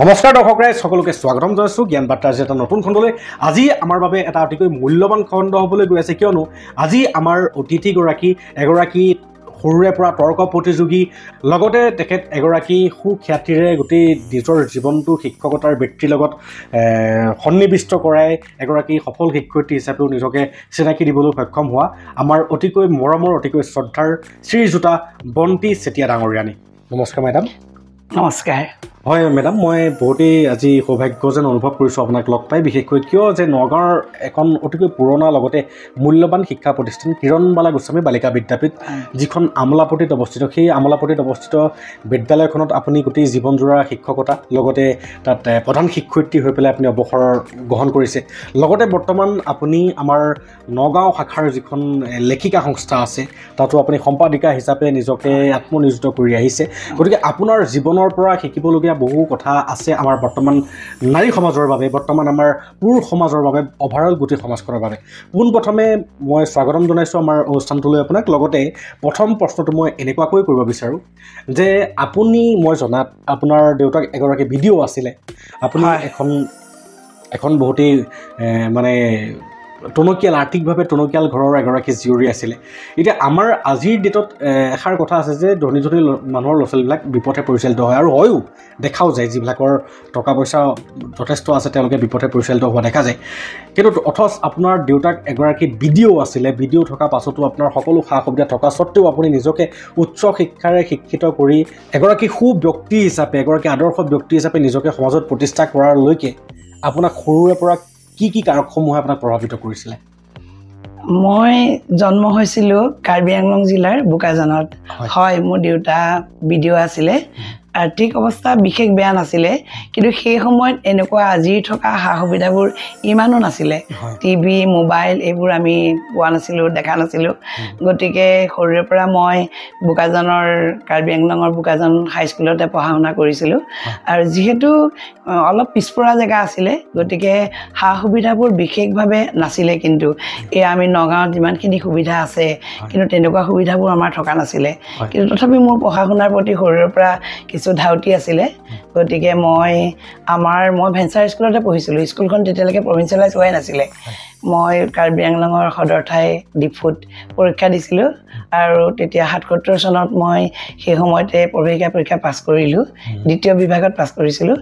নমস্কাৰ দৰ্শক ৰাইজ সকলোকে স্বাগতম জনাইছোঁ জ্ঞান বাৰ্তাৰ এটা নতুন খণ্ডলৈ। আজি আমাৰ বাবে এটা অতিকৈ মূল্যৱান খণ্ড হ'বলৈ গৈ আছে, কিয়নো আজি আমাৰ অতিথিগৰাকী এগৰাকী সৰুৰে পৰা তৰ্ক প্ৰতিযোগী, লগতে তেখেত এগৰাকী সুখ্যাতিৰে গোটেই নিজৰ জীৱনটো শিক্ষকতাৰ বৃত্তিৰ লগত সন্নিৱিষ্ট কৰাই এগৰাকী সফল শিক্ষয়িত্ৰী হিচাপেও নিজকে চিনাকি দিবলৈ সক্ষম হোৱা আমাৰ অতিকৈ মৰমৰ অতিকৈ শ্ৰদ্ধাৰ শ্ৰীযুতা বন্তি চেতিয়া ডাঙৰীয়ানী। নমস্কাৰ মেডাম। নমস্কাৰ। হয় মেডাম, মই বহুতেই আজি সৌভাগ্য যেন অনুভৱ কৰিছোঁ আপোনাক লগ পাই, বিশেষকৈ কিয় যে নগাঁৱৰ এখন অতিকৈ পুৰণা লগতে মূল্যৱান শিক্ষা প্ৰতিষ্ঠান কিৰণবালা গোস্বামী বালিকা বিদ্যাপীঠ, যিখন আমোলাপট্টিত অৱস্থিত। সেই আমোলাপট্টিত অৱস্থিত বিদ্যালয়খনত আপুনি গোটেই জীৱনজোৰা শিক্ষকতা লগতে তাত প্ৰধান শিক্ষয়িত্ৰী হৈ পেলাই আপুনি অৱসৰ গ্ৰহণ কৰিছে। লগতে বৰ্তমান আপুনি আমাৰ নগাঁও শাখাৰ যিখন লেখিকা সংস্থা আছে তাতো আপুনি সম্পাদিকা হিচাপে নিজকে আত্মনিয়োজিত কৰি আহিছে। গতিকে আপোনাৰ জীৱনৰ পৰা শিকিবলগীয়া বহু কথা আছে আমাৰ বৰ্তমান নাৰী সমাজৰ বাবে, বৰ্তমান আমাৰ পুৰুষ সমাজৰ বাবে, অভাৰঅল গোটেই সমাজখনৰ বাবে। পোনপ্ৰথমে মই স্বাগতম জনাইছোঁ আমাৰ অনুষ্ঠানটোলৈ আপোনাক। লগতে প্ৰথম প্ৰশ্নটো মই এনেকুৱাকৈ কৰিব বিচাৰোঁ যে আপুনি, মই জনাত আপোনাৰ দেউতাক এগৰাকী BDO আছিলে। আপুনি এখন বহুতেই মানে টনকিয়াল, আৰ্থিকভাৱে টনকিয়াল ঘৰৰ এগৰাকী জীয়ৰী আছিলে। এতিয়া আমাৰ আজিৰ ডেটত এষাৰ কথা আছে যে ধনী ধনী মানুহৰ ল'ৰা ছোৱালীবিলাক বিপথে পৰিচালিত হয়, আৰু হয়ো দেখাও যায়। যিবিলাকৰ টকা পইচা যথেষ্ট আছে তেওঁলোকে বিপথে পৰিচালিত হোৱা দেখা যায়। কিন্তু অথচ আপোনাৰ দেউতাক এগৰাকী BDO আছিলে। BDO থকাৰ পাছতো আপোনাৰ সকলো সা সুবিধা থকা স্বত্তেও আপুনি নিজকে উচ্চ শিক্ষাৰে শিক্ষিত কৰি এগৰাকী সুব্যক্তি হিচাপে, এগৰাকী আদৰ্শ ব্যক্তি হিচাপে নিজকে সমাজত প্ৰতিষ্ঠা কৰাৰলৈকে আপোনাক সৰুৰে পৰা কি কাৰকসমূহে আপোনাক প্ৰভাৱিত কৰিছিলে? মই জন্ম হৈছিলোঁ কাৰ্বি আংলং জিলাৰ বোকাজানত। হয়, মোৰ দেউতা BDO আছিলে। আৰ্থিক অৱস্থা বিশেষ বেয়া নাছিলে, কিন্তু সেই সময়ত এনেকুৱা আজিৰ থকা সা সুবিধাবোৰ ইমানো নাছিলে। TV, মোবাইল এইবোৰ আমি পোৱা নাছিলোঁ, দেখা নাছিলোঁ। গতিকে সৰুৰে পৰা মই বোকাজানৰ কাৰ্বি আংলঙৰ বোকাজান হাইস্কুলতে পঢ়া শুনা কৰিছিলোঁ। আৰু যিহেতু অলপ পিছপৰা জেগা আছিলে, গতিকে সা সুবিধাবোৰ বিশেষভাৱে নাছিলে। কিন্তু এই আমি নগাঁৱত যিমানখিনি সুবিধা আছে, কিন্তু তেনেকুৱা সুবিধাবোৰ আমাৰ থকা নাছিলে। কিন্তু তথাপি মোৰ পঢ়া শুনাৰ প্ৰতি সৰুৰে পৰা কিছু ধাউতি আছিলে। গতিকে মই ভেঞ্চাৰ স্কুলতে পঢ়িছিলোঁ। স্কুলখন তেতিয়ালৈকে প্ৰভিঞ্চিয়েলাইজ হোৱাই নাছিলে। মই কাৰ্বি আংলঙৰ সদৰ ঠাই ডিফুত পৰীক্ষা দিছিলোঁ, আৰু তেতিয়া ৭৭ চনত মই সেই সময়তে প্ৰৱেশিকা পৰীক্ষা পাছ কৰিলোঁ। দ্বিতীয় বিভাগত পাছ কৰিছিলোঁ।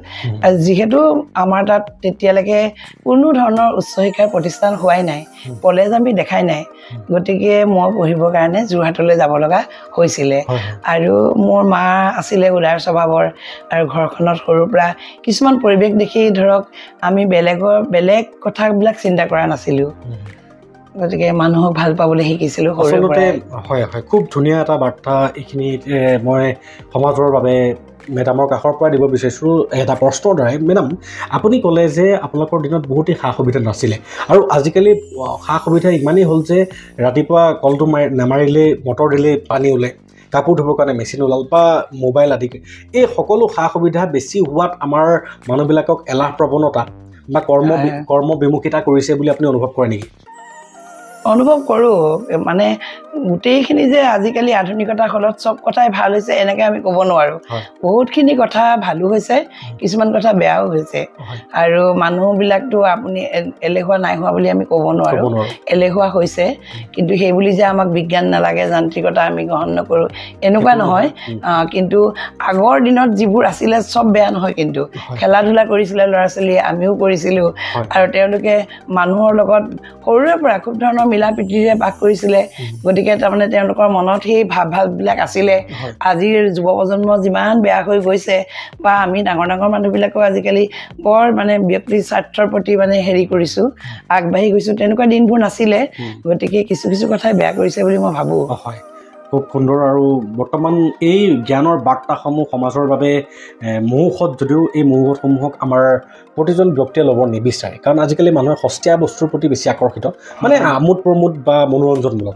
আৰু যিহেতু আমাৰ তাত তেতিয়ালৈকে কোনো ধৰণৰ উচ্চ শিক্ষাৰ প্ৰতিষ্ঠান হোৱাই নাই, কলেজ আমি দেখাই নাই, গতিকে মই পঢ়িবৰ কাৰণে যোৰহাটলৈ যাব লগা হৈছিলে। আৰু মোৰ মা আছিলে উদাৰ স্বভাৱৰ, আৰু ঘৰখনত সৰুৰ পৰা কিছুমান পৰিৱেশ দেখি ধৰক আমি বেলেগ কথাবিলাক চিন্তা কৰা নাছিলোঁ। গতিকে মানুহক ভাল পাবলৈ শিকিছিলোঁ সৰুৰ পৰাই। হয়, খুব ধুনীয়া এটা বাৰ্তা এইখিনি মই সমাজৰ বাবে মেডামৰ কাষৰ পৰা দিব বিচাৰিছোঁ এটা প্ৰশ্নৰ দ্বাৰাই। মেডাম, আপুনি ক'লে যে আপোনালোকৰ দিনত বহুতেই সা সুবিধা নাছিলে, আৰু আজিকালি সা সুবিধা ইমানেই হ'ল যে ৰাতিপুৱা কলটো নামাৰিলে মটৰ দিলেই পানী ওলায়, কাপোৰ ধুবৰ কাৰণে মেচিন ওলাল, বা মোবাইল আদি। এই সকলো সা সুবিধা বেছি হোৱাত আমাৰ মানুহবিলাকক এলাহ প্ৰৱণতা বা কৰ্মবিমুখিতা কৰিছে বুলি আপুনি অনুভৱ কৰে নেকি? অনুভৱ কৰোঁ। মানে গোটেইখিনি যে আজিকালি আধুনিকতাৰ ফলত চব কথাই ভাল হৈছে এনেকৈ আমি ক'ব নোৱাৰোঁ। বহুতখিনি কথা ভালো হৈছে, কিছুমান কথা বেয়াও হৈছে। আৰু মানুহবিলাকতো আপুনি এলেহুৱা নাই হোৱা বুলি আমি ক'ব নোৱাৰোঁ। এলেহুৱা হৈছে, কিন্তু সেই বুলি যে আমাক বিজ্ঞান নালাগে, যান্ত্ৰিকতা আমি গ্ৰহণ নকৰোঁ, এনেকুৱা নহয়। কিন্তু আগৰ দিনত যিবোৰ আছিলে চব বেয়া নহয়। কিন্তু খেলা ধূলা কৰিছিলে ল'ৰা ছোৱালীয়ে, আমিও কৰিছিলোঁ। আৰু তেওঁলোকে মানুহৰ লগত সৰুৰে পৰা খুব ধৰণৰ মিলা প্ৰীতিৰে বাস কৰিছিলে। গতিকে তাৰমানে তেওঁলোকৰ মনত সেই ভাৱবিলাক আছিলে। আজিৰ যুৱ প্ৰজন্ম যিমান বেয়া হৈ গৈছে, বা আমি ডাঙৰ মানুহবিলাকেও আজিকালি বৰ মানে ব্যক্তিৰ স্বাৰ্থৰ প্ৰতি মানে হেৰি কৰিছোঁ, আগবাঢ়ি গৈছোঁ, তেনেকুৱা দিনবোৰ নাছিলে। গতিকে কিছু কথাই বেয়া কৰিছে বুলি মই ভাবোঁ। খুব সুন্দৰ। আৰু বৰ্তমান এই জ্ঞানৰ বাৰ্তাসমূহ সমাজৰ বাবে মহৌষধ, যদিও এই মহৌষধসমূহক আমাৰ প্ৰতিজন ব্যক্তিয়ে ল'ব নিবিচাৰে, কাৰণ আজিকালি মানুহে সস্তীয়া বস্তুৰ প্ৰতি বেছি আকৰ্ষিত, মানে আমোদ প্ৰমোদ বা মনোৰঞ্জনমূলক।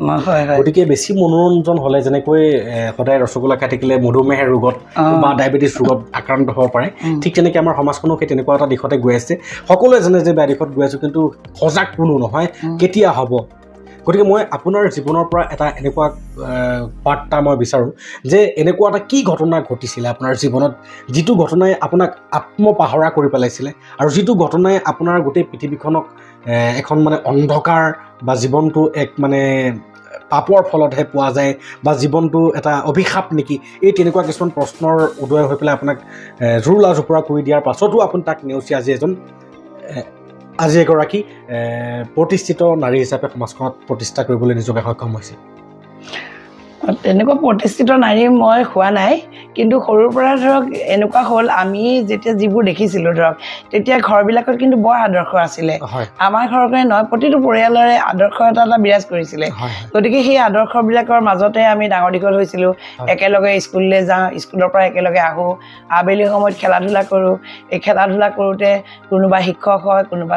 গতিকে বেছি মনোৰঞ্জন হ'লে, যেনেকৈ সদায় ৰসগোল্লা খাই থাকিলে মধুমেহৰ ৰোগত বা ডায়েবেটিছ ৰোগত আক্ৰান্ত হ'ব পাৰে, ঠিক তেনেকৈ আমাৰ সমাজখনো সেই তেনেকুৱা এটা দিশতে গৈ আছে। সকলোৱে জানে যে বেয়া দিশত গৈ আছোঁ, কিন্তু সজাগ কোনো নহয়। কেতিয়া হ'ব গতিকে মই আপোনাৰ জীৱনৰ পৰা এটা এনেকুৱা বাৰ্তা মই বিচাৰোঁ যে এনেকুৱা এটা কি ঘটনা ঘটিছিলে আপোনাৰ জীৱনত যিটো ঘটনাই আপোনাক আত্মপাহৰা কৰি পেলাইছিলে আৰু যিটো ঘটনাই আপোনাৰ গোটেই পৃথিৱীখনক এখন মানে অন্ধকাৰ বা জীৱনটো এক মানে পাপৰ ফলতহে পোৱা যায় বা জীৱনটো এটা অভিশাপ নেকি এই তেনেকুৱা কিছুমান প্ৰশ্নৰ উদয় হৈ পেলাই আপোনাক জোৰোলা জোপৰা কৰি দিয়াৰ পাছতো আপুনি তাক নেওচি আজি এগৰাকী প্ৰতিষ্ঠিত নাৰী হিচাপে সমাজখনত প্ৰতিষ্ঠা কৰিবলৈ নিজকে সক্ষম হৈছে তেনেকুৱা প্ৰতিষ্ঠিত নাৰী মই হোৱা নাই কিন্তু সৰুৰ পৰা ধৰক এনেকুৱা হ'ল আমি যেতিয়া যিবোৰ দেখিছিলোঁ ধৰক তেতিয়া ঘৰবিলাকত কিন্তু বৰ আদৰ্শ আছিলে আমাৰ ঘৰতে নহয় প্ৰতিটো পৰিয়ালৰে আদৰ্শ এটা বিৰাজ কৰিছিলে গতিকে সেই আদৰ্শবিলাকৰ মাজতে আমি ডাঙৰ দীঘল হৈছিলোঁ একেলগে স্কুললৈ যাওঁ স্কুলৰ পৰা একেলগে আহোঁ আবেলি সময়ত খেলা ধূলা কৰোঁ এই খেলা ধূলা কৰোঁতে কোনোবা শিক্ষক হয় কোনোবা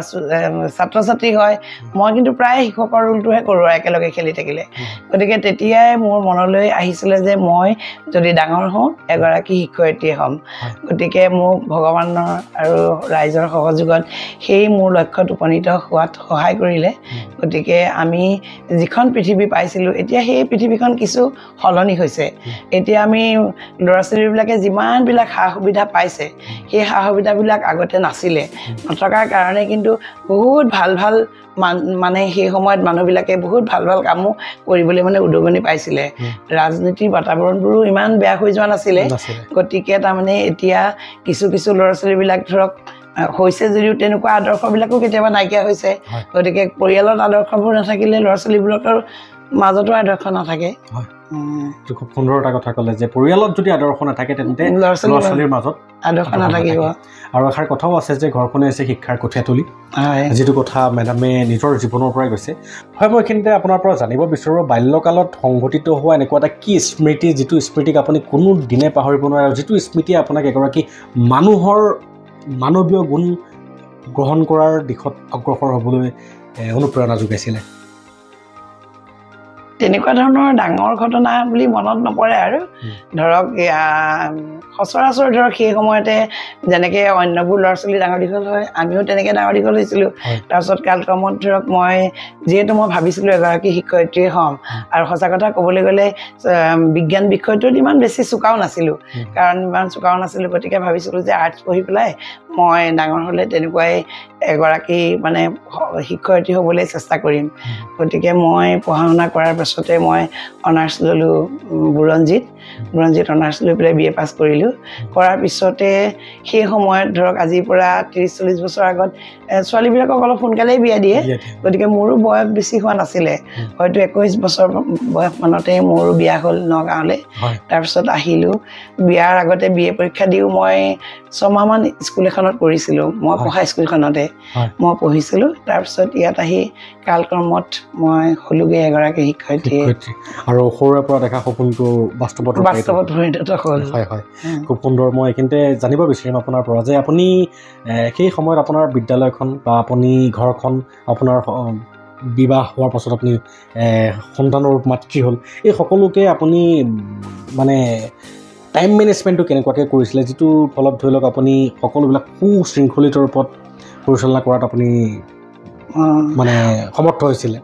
ছাত্ৰ ছাত্ৰী হয় মই কিন্তু প্ৰায় শিক্ষকৰ ৰোলটোহে কৰোঁ একেলগে খেলি থাকিলে গতিকে তেতিয়াই মোৰ মনলৈ আহিছিলে যে মই যদি ডাঙৰ হওঁ এগৰাকী শিক্ষয়িত্ৰী হ'ম গতিকে মোক ভগৱানৰ আৰু ৰাইজৰ সহযোগত সেই মোৰ লক্ষ্যত উপনীত হোৱাত সহায় কৰিলে গতিকে আমি যিখন পৃথিৱী পাইছিলোঁ এতিয়া সেই পৃথিৱীখন কিছু সলনি হৈছে এতিয়া আমি ল'ৰা ছোৱালীবিলাকে যিমানবিলাক সা সুবিধা পাইছে সেই সা সুবিধাবিলাক আগতে নাছিলে নথকাৰ কাৰণে কিন্তু বহুত ভাল ভাল মানে সেই সময়ত মানুহবিলাকে বহুত ভাল ভাল কামো কৰিবলৈ মানে উদগনি পাইছিলে ৰাজনীতিৰ বাতাবৰণবোৰো ইমান বেয়া হৈ যোৱা নাছিলে গতিকে তাৰমানে এতিয়া কিছু কিছু ল'ৰা ছোৱালীবিলাক ধৰক হৈছে যদিও তেনেকুৱা আদৰ্শবিলাকো কেতিয়াবা নাইকিয়া হৈছে গতিকে পৰিয়ালত আদৰ্শবোৰ নাথাকিলে ল'ৰা ছোৱালীবিলাকৰ মাজতো আদৰ্শ নাথাকে খুব সুন্দৰ এটা কথা ক'লে যে পৰিয়ালত যদি আদৰ্শ নাথাকে তেন্তে ল'ৰা ছোৱালীৰ মাজত আদৰ্শ নাথাকিব আৰু এষাৰ কথাও আছে যে ঘৰখনে হৈছে শিক্ষাৰ কঠীয়াতলী যিটো কথা মেডামে নিজৰ জীৱনৰ পৰাই কৈছে হয় মই এইখিনিতে আপোনাৰ পৰা জানিব বিচাৰোঁ বাল্যকালত সংঘটিত হোৱা এনেকুৱা এটা কি স্মৃতি যিটো স্মৃতিক আপুনি কোনো দিনে পাহৰিব নোৱাৰে আৰু যিটো স্মৃতিয়ে আপোনাক এগৰাকী মানুহৰ মানৱীয় গুণ গ্ৰহণ কৰাৰ দিশত অগ্ৰসৰ হ'বলৈ অনুপ্ৰেৰণা যোগাইছিলে তেনেকুৱা ধৰণৰ ডাঙৰ ঘটনা বুলি মনত নপৰে আৰু ধৰক সচৰাচৰ ধৰক সেই সময়তে যেনেকৈ অন্যবোৰ ল'ৰা ছোৱালী ডাঙৰ দীঘল হয় আমিও তেনেকৈ ডাঙৰ দীঘল হৈছিলোঁ তাৰপিছত কালক্ৰমত ধৰক মই যিহেতু মই ভাবিছিলোঁ এগৰাকী শিক্ষয়িত্ৰী হ'ম আৰু সঁচা কথা ক'বলৈ গ'লে বিজ্ঞান বিষয়টোত ইমান বেছি চোকাও নাছিলোঁ কাৰণ ইমান চোকাও নাছিলোঁ গতিকে ভাবিছিলোঁ যে আৰ্টছ পঢ়ি পেলাই মই ডাঙৰ হ'লে তেনেকুৱাই এগৰাকী মানে শিক্ষয়িত্ৰী হ'বলৈ চেষ্টা কৰিম গতিকে মই পঢ়া শুনা কৰাৰ পাছতে মই অনাৰ্ছ ল'লোঁ বুৰঞ্জীত অনাৰ্ছ লৈ পেলাই BA পাছ কৰিলোঁ কৰাৰ পিছতে সেই সময়ত ধৰক আজিৰ পৰা 30-40 বছৰ আগত ছোৱালীবিলাকক অলপ সোনকালেই বিয়া দিয়ে গতিকে মোৰো বয়স বেছি হোৱা নাছিলে হয়তো 21 বছৰ বয়সমানতে মোৰো বিয়া হ'ল নগাঁৱলৈ তাৰপিছত আহিলোঁ বিয়াৰ আগতে BA পৰীক্ষা দিওঁ মই 6 মাহমান স্কুল এখনত পঢ়িছিলোঁ মই পঢ়া স্কুলখনতে মই পঢ়িছিলোঁ তাৰপিছত ইয়াত আহি কালক্ৰমত মই হ'লোগৈ এগৰাকী শিক্ষয়িত্ৰী আৰু সৰুৰে পৰা দেখা সপোনটো বাস্তৱত পৰিণত হ'ল হয় খুব সুন্দৰ মই এইখিনিতে জানিব বিচাৰিম আপোনাৰ পৰা যে আপুনি সেই সময়ত আপোনাৰ বিদ্যালয়খন বা আপুনি ঘৰখন আপোনাৰ বিবাহ হোৱাৰ পাছত আপুনি সন্তানৰ মাতৃ হ'ল এই সকলোকে আপুনি মানে টাইম মেনেজমেণ্টটো কেনেকুৱাকৈ কৰিছিলে যিটো ফলত ধৰি লওক আপুনি সকলোবিলাক সুশৃংখলিত ৰূপত পৰিচালনা কৰাত আপুনি মানে সমৰ্থ হৈছিলে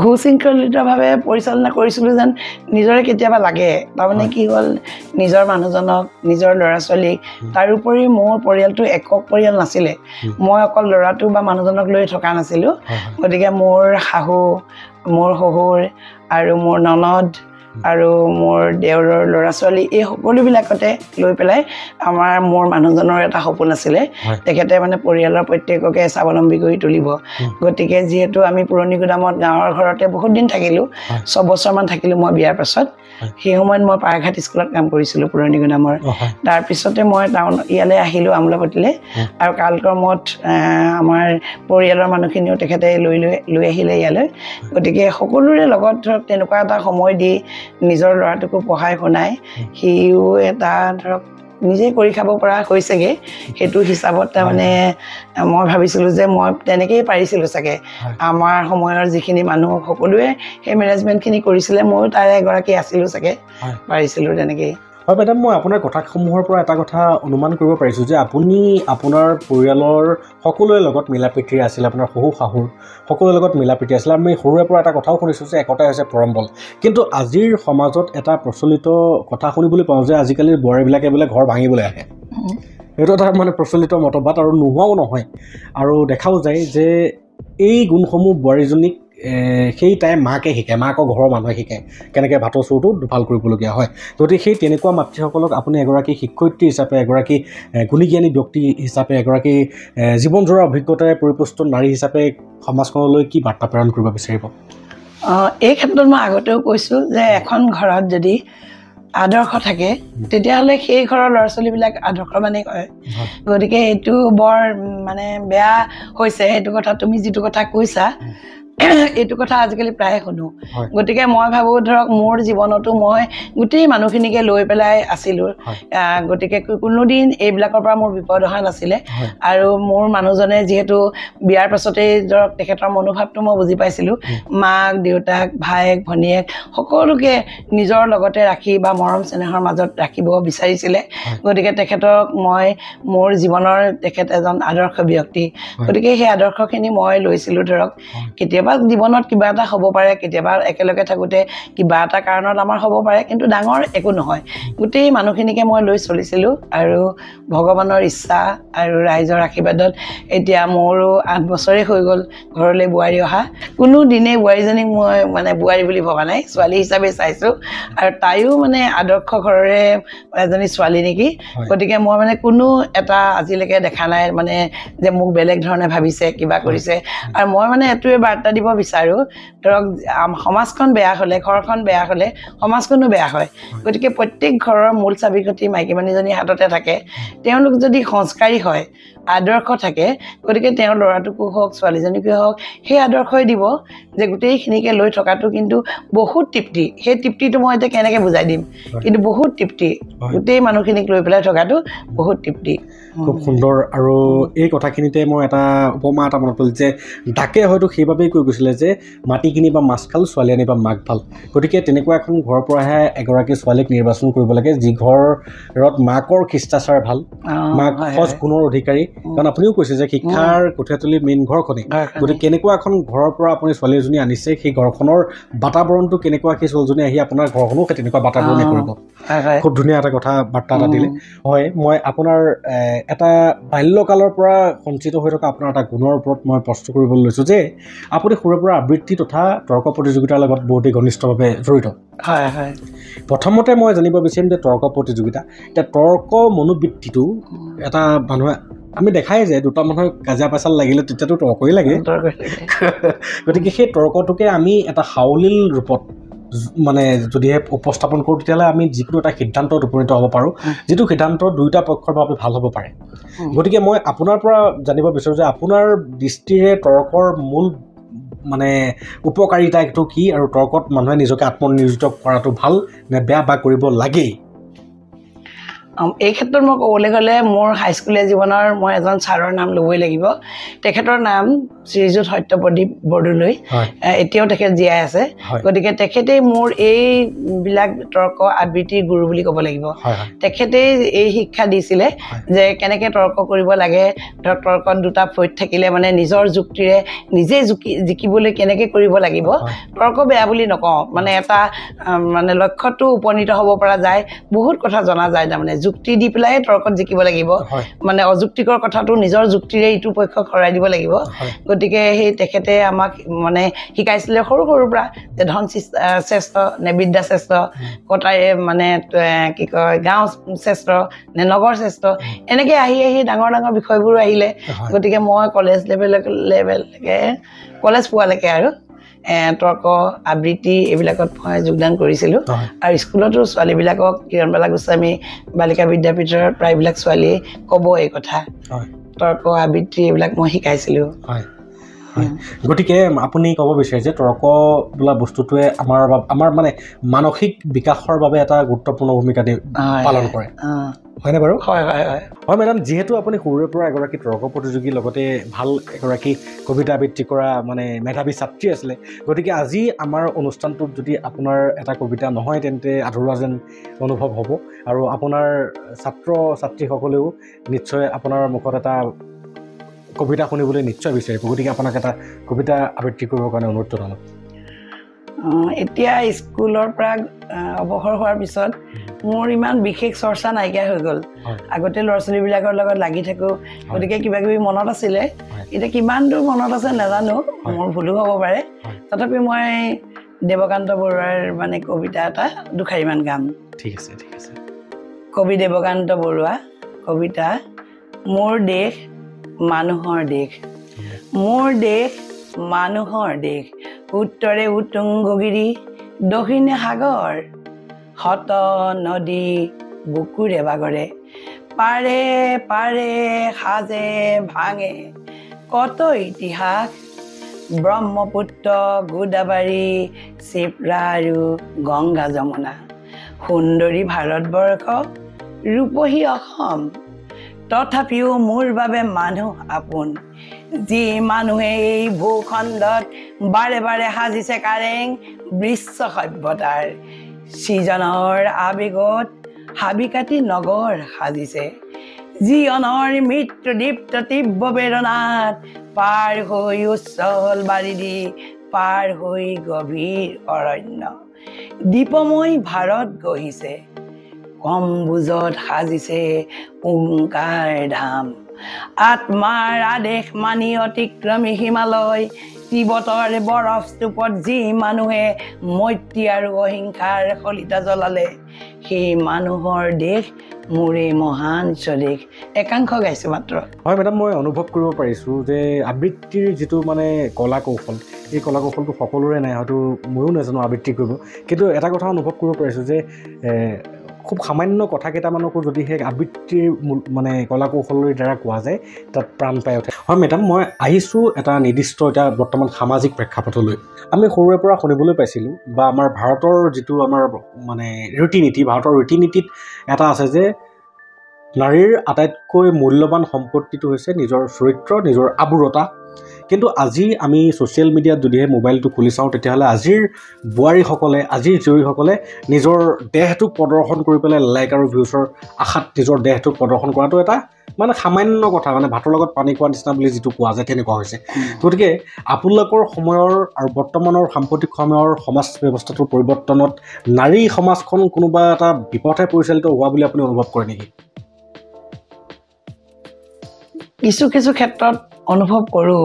সুশৃংখলিতভাৱে পৰিচালনা কৰিছিলোঁ যেন নিজৰে কেতিয়াবা লাগে তাৰমানে কি হ'ল নিজৰ মানুহজনক নিজৰ ল'ৰা ছোৱালীক তাৰোপৰি মোৰ পৰিয়ালটো একক পৰিয়াল নাছিলে মই অকল ল'ৰাটো বা মানুহজনক লৈ থকা নাছিলোঁ গতিকে মোৰ শাহু মোৰ শহুৰ আৰু মোৰ ননদ আৰু মোৰ দেউৰৰ ল'ৰা ছোৱালী এই সকলোবিলাকতে লৈ পেলাই মোৰ মানুহজনৰ এটা সপোন আছিলে তেখেতে মানে পৰিয়ালৰ প্ৰত্যেককে স্বাৱলম্বী কৰি তুলিব গতিকে যিহেতু আমি পুৰণি গুদামত গাঁৱৰ ঘৰতে বহুত দিন থাকিলোঁ 6 বছৰমান থাকিলোঁ মই বিয়াৰ পাছত সেই সময়ত মই পাৰঘাট স্কুলত কাম কৰিছিলোঁ পুৰণি গুদামৰ তাৰপিছতে মই ইয়ালৈ আহিলোঁ আমোলাপট্টিলৈ আৰু কালক্ৰমত আমাৰ পৰিয়ালৰ মানুহখিনিও তেখেতে লৈ আহিলে ইয়ালৈ গতিকে সকলোৰে লগত ধৰক তেনেকুৱা এটা সময় দি নিজৰ ল'ৰাটোকো পঢ়াই শুনাই সিও এটা ধৰক নিজে কৰি খাব পৰা হৈছেগৈ সেইটো হিচাপত তাৰমানে মই ভাবিছিলোঁ যে মই তেনেকৈয়ে পাৰিছিলোঁ চাগে আমাৰ সময়ৰ যিখিনি মানুহ সকলোৱে সেই মেনেজমেণ্টখিনি কৰিছিলে ময়ো তাৰে এগৰাকী আছিলোঁ চাগে পাৰিছিলোঁ তেনেকৈয়ে হয় মেডাম, মই আপোনাৰ কথাসমূহৰ পৰা এটা কথা অনুমান কৰিব পাৰিছোঁ যে আপুনি আপোনাৰ পৰিয়ালৰ সকলোৰে লগত মিলা প্ৰীতিৰে আছিল, আপোনাৰ শহু শাহুৰ সকলোৰে লগত মিলা প্ৰীতি আছিল। আমি সৰুৰে পৰা এটা কথাও শুনিছোঁ যে একতাই হৈছে পৰম বল। কিন্তু আজিৰ সমাজত এটা প্ৰচলিত কথা শুনিবলৈ পাওঁ যে আজিকালিৰ বোৱাৰীবিলাকে বোলে ঘৰ ভাঙিবলৈ আহে। এইটো এটা মানে প্ৰচলিত মতবাদ আৰু নোহোৱাও নহয়। আৰু দেখাও যায় যে এই গুণসমূহ বোৱাৰীজনীক সেই তাই মাকে শিকায়, মাকৰ ঘৰৰ মানুহে শিকায় কেনেকৈ ভাতৰ চৰুটো ভাল কৰিবলগীয়া হয়। গতিকে সেই তেনেকুৱা মাতৃসকলক আপুনি এগৰাকী শিক্ষয়িত্ৰী হিচাপে, এগৰাকী গুণীজ্ঞানী ব্যক্তি হিচাপে, এগৰাকী জীৱনজোৰা অভিজ্ঞতাৰে পৰিপুষ্ট নাৰী হিচাপে সমাজখনলৈ কি বাৰ্তা প্ৰেৰণ কৰিব বিচাৰিব? এই ক্ষেত্ৰত মই আগতেও কৈছোঁ যে এখন ঘৰত যদি আদৰ্শ থাকে তেতিয়াহ'লে সেই ঘৰৰ ল'ৰা ছোৱালীবিলাক আদৰ্শবানেই হয়। গতিকে এইটো বৰ মানে বেয়া হৈছে। সেইটো কথা তুমি যিটো কথা কৈছা এইটো কথা আজিকালি প্ৰায়ে শুনো। গতিকে মই ভাবোঁ ধৰক মোৰ জীৱনতো মই গোটেই মানুহখিনিকে লৈ পেলাই আছিলোঁ। গতিকে কোনোদিন এইবিলাকৰ পৰা মোৰ বিপদ অহা নাছিলে। আৰু মোৰ মানুহজনে যিহেতু বিয়াৰ পাছতেই ধৰক তেখেতৰ মনোভাৱটো মই বুজি পাইছিলোঁ। মাক দেউতাক ভায়েক ভনীয়েক সকলোকে নিজৰ লগতে ৰাখি বা মৰম চেনেহৰ মাজত ৰাখিব বিচাৰিছিলে। গতিকে তেখেতক মই মোৰ জীৱনৰ তেখেত এজন আদৰ্শ ব্যক্তি। গতিকে সেই আদৰ্শখিনি মই লৈছিলোঁ। ধৰক কেতিয়াবা জীৱনত কিবা এটা হ'ব পাৰে, কেতিয়াবা একেলগে থাকোঁতে কিবা এটা কাৰণত আমাৰ হ'ব পাৰে, কিন্তু ডাঙৰ একো নহয়। গোটেই মানুহখিনিকে মই লৈ চলিছিলোঁ। আৰু ভগৱানৰ ইচ্ছা আৰু ৰাইজৰ আশীৰ্বাদত এতিয়া মোৰো 8 বছৰেই হৈ গ'ল ঘৰলৈ বোৱাৰী অহা। কোনো দিনেই বোৱাৰীজনীক মই মানে বোৱাৰী বুলি ভবা নাই, ছোৱালী হিচাপে চাইছোঁ। আৰু তাইও মানে আদৰ্শ ঘৰৰে এজনী ছোৱালী নেকি। গতিকে মই মানে কোনো এটা আজিলৈকে দেখা নাই মানে যে মোক বেলেগ ধৰণে ভাবিছে, কিবা কৰিছে। আৰু মই মানে এইটোৱে বাৰ্তা দিব বিচাৰোঁ, ধৰক সমাজখন বেয়া হ'লে, ঘৰখন বেয়া হ'লে সমাজখনো বেয়া হয়। গতিকে প্ৰত্যেক ঘৰৰ মূল চাবিকাঠি মাইকী মানুহজনীৰ হাততে থাকে। তেওঁলোক যদি সংস্কাৰী হয়, আদৰ্শ থাকে, গতিকে তেওঁৰ ল'ৰাটোকো হওক ছোৱালীজনীকো হওক সেই আদৰ্শই দিব যে গোটেইখিনিকে লৈ থকাটো কিন্তু বহুত তৃপ্তি। সেই তৃপ্তিটো মই এতিয়া কেনেকৈ বুজাই দিম, কিন্তু বহুত তৃপ্তি। গোটেই মানুহখিনিক লৈ পেলাই থকাটো বহুত তৃপ্তি। খুব সুন্দৰ। আৰু এই কথাখিনিতে মই এটা উপমা এটা মনত পৰিল যে ডাকে হয়তো সেইবাবেই কৈ গৈছিলে যে মাটি কিনিবা মাছ খাল, ছোৱালী আনিবা মাক ভাল। গতিকে তেনেকুৱা এখন ঘৰৰ পৰাহে এগৰাকী ছোৱালীক নিৰ্বাচন কৰিব লাগে যি ঘৰত মাকৰ শিষ্টাচাৰ ভাল, মাক সজ গুণৰ অধিকাৰী। কাৰণ আপুনিও কৈছে যে শিক্ষাৰ কঠীয়াতলী মেইন ঘৰখনেই। গতিকে কেনেকুৱা এখন ঘৰৰ পৰা আপুনি ছোৱালী এজনী আনিছে, সেই ঘৰখনৰ বাতাবৰণটো কেনেকুৱা, সেই ছোৱালীজনী আহি আপোনাৰ ঘৰখনো সেই তেনেকুৱা বাতাবৰণে কৰিব। খুব ধুনীয়া এটা কথা বাৰ্তা এটা দিলে। হয়, মই আপোনাৰ এটা বাল্যকালৰ পৰা সঞ্চিত হৈ থকা আপোনাৰ এটা গুণৰ ওপৰত মই প্ৰশ্ন কৰিবলৈ লৈছোঁ যে আপুনি সৰুৰে পৰা আবৃত্তি তথা তৰ্ক প্ৰতিযোগিতাৰ লগত বহুতেই ঘনিষ্ঠভাৱে জড়িত। হয় হয়। প্ৰথমতে মই জানিব বিচাৰিম যে তৰ্ক প্ৰতিযোগিতা, এতিয়া তৰ্ক মনোবৃত্তিটো এটা মানুহে আমি দেখাই যে দুটা মানুহৰ কাজিয়া পেচাল লাগিলে তেতিয়াতো তৰ্কই লাগে। গতিকে সেই তৰ্কটোকে আমি এটা সাৱলীল ৰূপত মানে যদিহে উপস্থাপন কৰোঁ তেতিয়াহ'লে আমি যিকোনো এটা সিদ্ধান্তত উপনীত হ'ব পাৰোঁ, যিটো সিদ্ধান্ত দুয়োটা পক্ষৰ বাবে ভাল হ'ব পাৰে। গতিকে মই আপোনাৰ পৰা জানিব বিচাৰোঁ যে আপোনাৰ দৃষ্টিৰে তৰ্কৰ মূল মানে উপকাৰিতাটো কি, আৰু তৰ্কত মানুহে নিজকে আত্মনিয়োজিত কৰাটো ভাল নে বেয়া বা কৰিব লাগেই? এই ক্ষেত্ৰত মই ক'বলৈ গ'লে মোৰ হাইস্কুলীয়া জীৱনৰ মই এজন ছাৰৰ নাম ল'বই লাগিব। তেখেতৰ নাম শ্ৰীযুত সত্যপ্ৰদীপ বৰদলৈ। এতিয়াও তেখেত জীয়াই আছে। গতিকে তেখেতেই মোৰ এইবিলাক তৰ্ক আবৃত্তিৰ গুৰু বুলি ক'ব লাগিব। তেখেতেই এই শিক্ষা দিছিলে যে কেনেকৈ তৰ্ক কৰিব লাগে, ধৰক তৰ্কত দুটা পইণ্ট থাকিলে মানে নিজৰ যুক্তিৰে নিজে জিকিবলৈ কেনেকৈ কৰিব লাগিব। তৰ্ক বেয়া বুলি নকওঁ, মানে এটা মানে লক্ষ্যটো উপনীত হ'ব পৰা যায়, বহুত কথা জনা যায়। তাৰমানে যুক্তি দি পেলাই তৰ্কত জিকিব লাগিব, মানে অযুক্তিকৰ কথাটো নিজৰ যুক্তিৰে ইটো পক্ষক হৰাই দিব লাগিব। গতিকে সেই তেখেতে আমাক মানে শিকাইছিলে সৰুৰ পৰা যে ধন শ্ৰেষ্ঠ নে বিদ্যা শ্ৰেষ্ঠ, কটাৰী মানে কি কয় গাঁও শ্ৰেষ্ঠ নে নগৰ শ্ৰেষ্ঠ, এনেকৈ আহি ডাঙৰ ডাঙৰ বিষয়বোৰ আহিলে। গতিকে মই কলেজ লেভেললৈকে কলেজ পোৱালৈকে আৰু তৰ্ক আবৃত্তি এইবিলাকত মই যোগদান কৰিছিলোঁ। আৰু স্কুলতো ছোৱালীবিলাকক কিৰণবালা গোস্বামী বালিকা বিদ্যাপীঠৰ প্ৰায়বিলাক ছোৱালীয়ে ক'ব এই কথা, তৰ্ক আবৃত্তি এইবিলাক মই শিকাইছিলোঁ। গতিকে আপুনি ক'ব বিচাৰে যে তৰ্ক বোলা বস্তুটোৱে আমাৰ মানে মানসিক বিকাশৰ বাবে এটা গুৰুত্বপূৰ্ণ ভূমিকা পালন কৰে। হয়নে বাৰু হয় মেডাম যিহেতু আপুনি সৰুৰে পৰা এগৰাকী তৰ্ক প্ৰতিযোগীৰ লগতে ভাল এগৰাকী কবিতা আবৃত্তি কৰা মানে মেধাৱী ছাত্ৰী আছিলে গতিকে আজি আমাৰ অনুষ্ঠানটোত যদি আপোনাৰ এটা কবিতা নহয় তেন্তে আধৰুৱা যেন অনুভৱ হ'ব আৰু আপোনাৰ ছাত্ৰ ছাত্ৰীসকলেও নিশ্চয় আপোনাৰ মুখত এটা কবিতা শুনিবলৈ নিশ্চয় বিচাৰিব গতিকে আপোনাক এটা কবিতা আবৃত্তি কৰিবৰ কাৰণে অনুৰোধ জনালোঁ এতিয়া স্কুলৰ পৰা অৱসৰ হোৱাৰ পিছত মোৰ ইমান বিশেষ চৰ্চা নাইকিয়া হৈ গ'ল আগতে ল'ৰা ছোৱালীবিলাকৰ লগত লাগি থাকোঁ গতিকে কিবা কিবি মনত আছিলে এতিয়া কিমান দূৰ মনত আছে নাজানো মোৰ ভুলো হ'ব পাৰে তথাপি মই দেৱকান্ত বৰুৱাৰ মানে কবিতা এটা দুখাৰীমান গাম ঠিক আছে কবি দেৱকান্ত বৰুৱা কবিতা মোৰ দেশ মানুহৰ দেশ মোৰ দেশ মানুহৰ দেশ উত্তৰে উতুংগগিৰি দক্ষিণে সাগৰ শত নদী বুকুৰে বাগৰে পাৰে পাৰে সাজে ভাঙে কত ইতিহাস ব্ৰহ্মপুত্ৰ গোদাবাৰী চিপ্ৰা আৰু গংগা যমুনা সুন্দৰী ভাৰতবৰ্ষ ৰূপহী অসম তথাপিও মোৰ বাবে মানুহ আপোন যি মানুহে এই ভূখণ্ডত বাৰে বাৰে সাজিছে কাৰেং বিশ্ব সভ্যতাৰ সৃজনৰ আবেগত হাবি কাটি নগৰ সাজিছে জীৱনৰ মৃত্যু দীপ্ত তীব্ৰ বেদনাত পাৰ হৈ উচ্চল বাৰিধি পাৰ হৈ গভীৰ অৰণ্য দীপময় ভাৰত গঢ়িছে কম্বুজত সাজিছে ওংকাৰ ধাম আত্মাৰ আদেশ মানি অতিক্ৰমী হিমালয় তিব্বতৰ বৰফ স্তূপত যি মানুহে মৈত্ৰী আৰু অহিংসাৰ শলিতা জ্বলালে সেই মানুহৰ দেশ মোৰে মহান স্বদেশ একাংশ গাইছোঁ মাত্ৰ হয় মেডাম মই অনুভৱ কৰিব পাৰিছোঁ যে আবৃত্তিৰ যিটো মানে কলা কৌশল এই কলা কৌশলটো সকলোৰে নাই হয়তো ময়ো নাজানো আবৃত্তি কৰিব কিন্তু এটা কথা অনুভৱ কৰিব পাৰিছোঁ যে খুব সামান্য কথা কেইটামানকো যদি সেই আবৃত্তিৰ মানে কলা কৌশলৰ দ্বাৰা কোৱা যায় তাত প্ৰাণ পাই উঠে হয় মেডাম মই আহিছোঁ এটা নিৰ্দিষ্ট এতিয়া বৰ্তমান সামাজিক প্ৰেক্ষাপটলৈ আমি সৰুৰে পৰা শুনিবলৈ পাইছিলোঁ বা আমাৰ ভাৰতৰ যিটো আমাৰ মানে ৰীতি নীতি ভাৰতৰ ৰীতি নীতিত এটা আছে যে নাৰীৰ আটাইতকৈ মূল্যৱান সম্পত্তিটো হৈছে নিজৰ চৰিত্ৰ নিজৰ আবুৰতা কিন্তু আজি আমি ছ'চিয়েল মিডিয়াত যদিহে মোবাইলটো খুলি চাওঁ তেতিয়াহ'লে আজিৰ বোৱাৰীসকলে আজিৰ জীয়ৰীসকলে নিজৰ দেহটোক প্ৰদৰ্শন কৰি পেলাই লাইক আৰু ভিউচৰ আশাত নিজৰ দেহটোক প্ৰদৰ্শন কৰাটো এটা মানে সামান্য কথা মানে ভাতৰ লগত পানী খোৱা নিচিনা বুলি যিটো কোৱা যায় তেনেকুৱা হৈছে গতিকে আপোনালোকৰ সময়ৰ আৰু বৰ্তমানৰ সাম্প্ৰতিক সময়ৰ সমাজ ব্যৱস্থাটোৰ পৰিৱৰ্তনত নাৰী সমাজখন কোনোবা এটা বিপথে পৰিচালিত হোৱা বুলি আপুনি অনুভৱ কৰে নেকি কিছু ক্ষেত্ৰত অনুভৱ কৰোঁ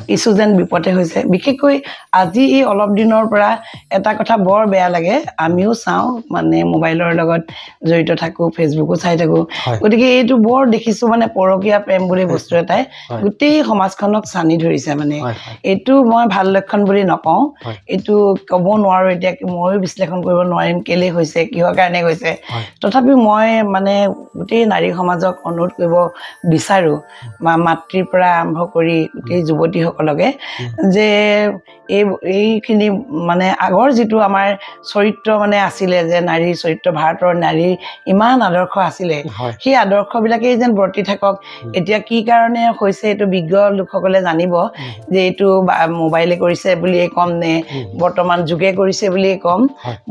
কিছু যেন বিপদে হৈছে বিশেষকৈ আজি এই অলপ দিনৰ পৰা এটা কথা বৰ বেয়া লাগে আমিও চাওঁ মানে মোবাইলৰ লগত জড়িত থাকোঁ ফেচবুকো চাই থাকোঁ গতিকে এইটো বৰ দেখিছোঁ মানে পৰকীয়া প্ৰেম বুলি বস্তু এটাই গোটেই সমাজখনক চানি ধৰিছে মানে এইটো মই ভাল লক্ষণ বুলি নকওঁ এইটো ক'ব নোৱাৰোঁ এতিয়া ময়ো বিশ্লেষণ কৰিব নোৱাৰিম কেলে হৈছে কিহৰ কাৰণে হৈছে তথাপি মই মানে গোটেই নাৰী সমাজক অনুৰোধ কৰিব বিচাৰোঁ বা মাতৃৰ পৰা আৰম্ভ কৰি গোটেই যুৱতীসকলকে যে এইখিনি মানে আগৰ যিটো আমাৰ চৰিত্ৰ মানে আছিলে যে নাৰীৰ চৰিত্ৰ ভাৰতৰ নাৰীৰ ইমান আদৰ্শ আছিলে সেই আদৰ্শবিলাকেই যেন বৰ্তি থাকক এতিয়া কি কাৰণে হৈছে এইটো বিজ্ঞ লোকসকলে জানিব যে এইটো মোবাইলে কৰিছে বুলিয়ে ক'ম নে বৰ্তমান যুগে কৰিছে বুলিয়ে ক'ম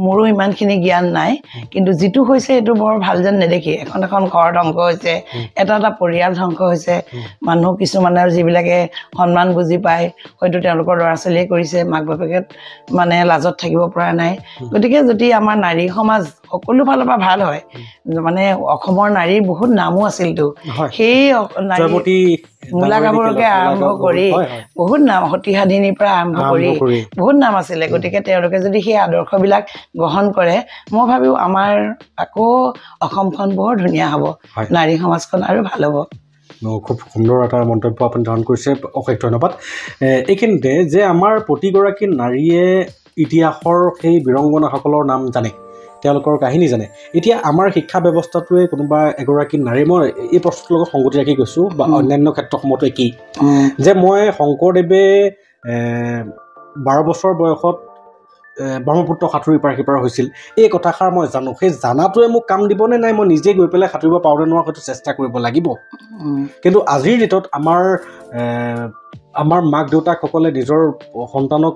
মোৰো ইমানখিনি জ্ঞান নাই কিন্তু যিটো হৈছে এইটো বৰ ভাল যেন নেদেখি এখন ঘৰ ধ্বংস হৈছে এটা পৰিয়াল ধ্বংস হৈছে মানুহ কিছুমানৰ যিবিলাকে সন্মান বুজি পায় হয়তো তেওঁলোকৰ ল'ৰা ছোৱালীয়ে কৰিছে মাক বাপেকে মানে লাজত থাকিব পৰা নাই গতিকে যদি আমাৰ নাৰী সমাজ সকলো ফালৰ পৰা ভাল হয় মানে অসমৰ নাৰীৰ বহুত নামো আছিলতো সেই মূলা গাভৰুকে আৰম্ভ কৰি বহুত নাম সতীসাধিনীৰ পৰা আৰম্ভ কৰি বহুত নাম আছিলে গতিকে তেওঁলোকে যদি সেই আদৰ্শবিলাক গ্ৰহণ কৰে মই ভাবোঁ আমাৰ আকৌ অসমখন বৰ ধুনীয়া হ'ব নাৰী সমাজখন আৰু ভাল হ'ব খুব সুন্দৰ এটা মন্তব্য আপুনি ধাৰণ কৰিছে অশেষ ধন্যবাদ এইখিনিতে যে আমাৰ প্ৰতিগৰাকী নাৰীয়ে ইতিহাসৰ সেই বীৰংগনাসকলৰ নাম জানে তেওঁলোকৰ কাহিনী জানে এতিয়া আমাৰ শিক্ষা ব্যৱস্থাটোৱে কোনোবা এগৰাকী নাৰী মই এই প্ৰশ্নটোৰ লগত সংগতি ৰাখি কৈছোঁ বা অন্যান্য ক্ষেত্ৰসমূহতো একেই যে মই শংকৰদেৱে 12 বছৰ বয়সত ব্ৰহ্মপুত্ৰ সাঁতুৰি পাৰ সিপাৰ হৈছিল এই কথাষাৰ মই জানো সেই জানাটোৱে মোক কাম দিবনে নাই মই নিজে গৈ পেলাই সাঁতুৰিব পাৰোঁনে নোৱাৰোঁ সেইটো চেষ্টা কৰিব লাগিব কিন্তু আজিৰ ডেটত আমাৰ মাক দেউতাকসকলে নিজৰ সন্তানক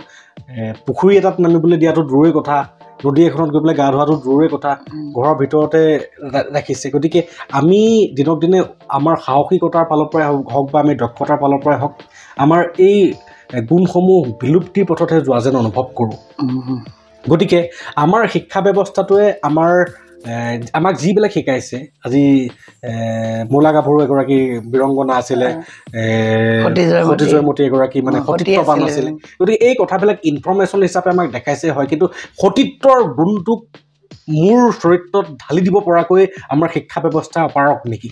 পুখুৰী এটাত নামিবলৈ দিয়াটো দূৰৰে কথা নদী এখনত গৈ পেলাই গা ধোৱাটো দূৰৰে কথা ঘৰৰ ভিতৰতে ৰাখিছে গতিকে আমি দিনক দিনে আমাৰ সাহসিকতাৰ ফালৰ পৰাই হওক বা আমি দক্ষতাৰ ফালৰ পৰাই হওক আমাৰ এই গুণসমূহ বিলুপ্তিৰ পথতহে যোৱা যেন অনুভৱ কৰোঁ গতিকে আমাৰ শিক্ষা ব্যৱস্থাটোৱে আমাক যিবিলাক শিকাইছে আজি মূলা গাভৰু এগৰাকী বীৰংগনা আছিলে সতী জয়মতী এগৰাকী মানে সতীত্ববান আছিলে গতিকে এই কথাবিলাক ইনফৰ্মেশ্যন হিচাপে আমাক দেখাইছে হয় কিন্তু সতীত্বৰ গুণটোক মোৰ চৰিত্ৰত ঢালি দিব পৰাকৈ আমাৰ শিক্ষা ব্যৱস্থা অপাৰক নেকি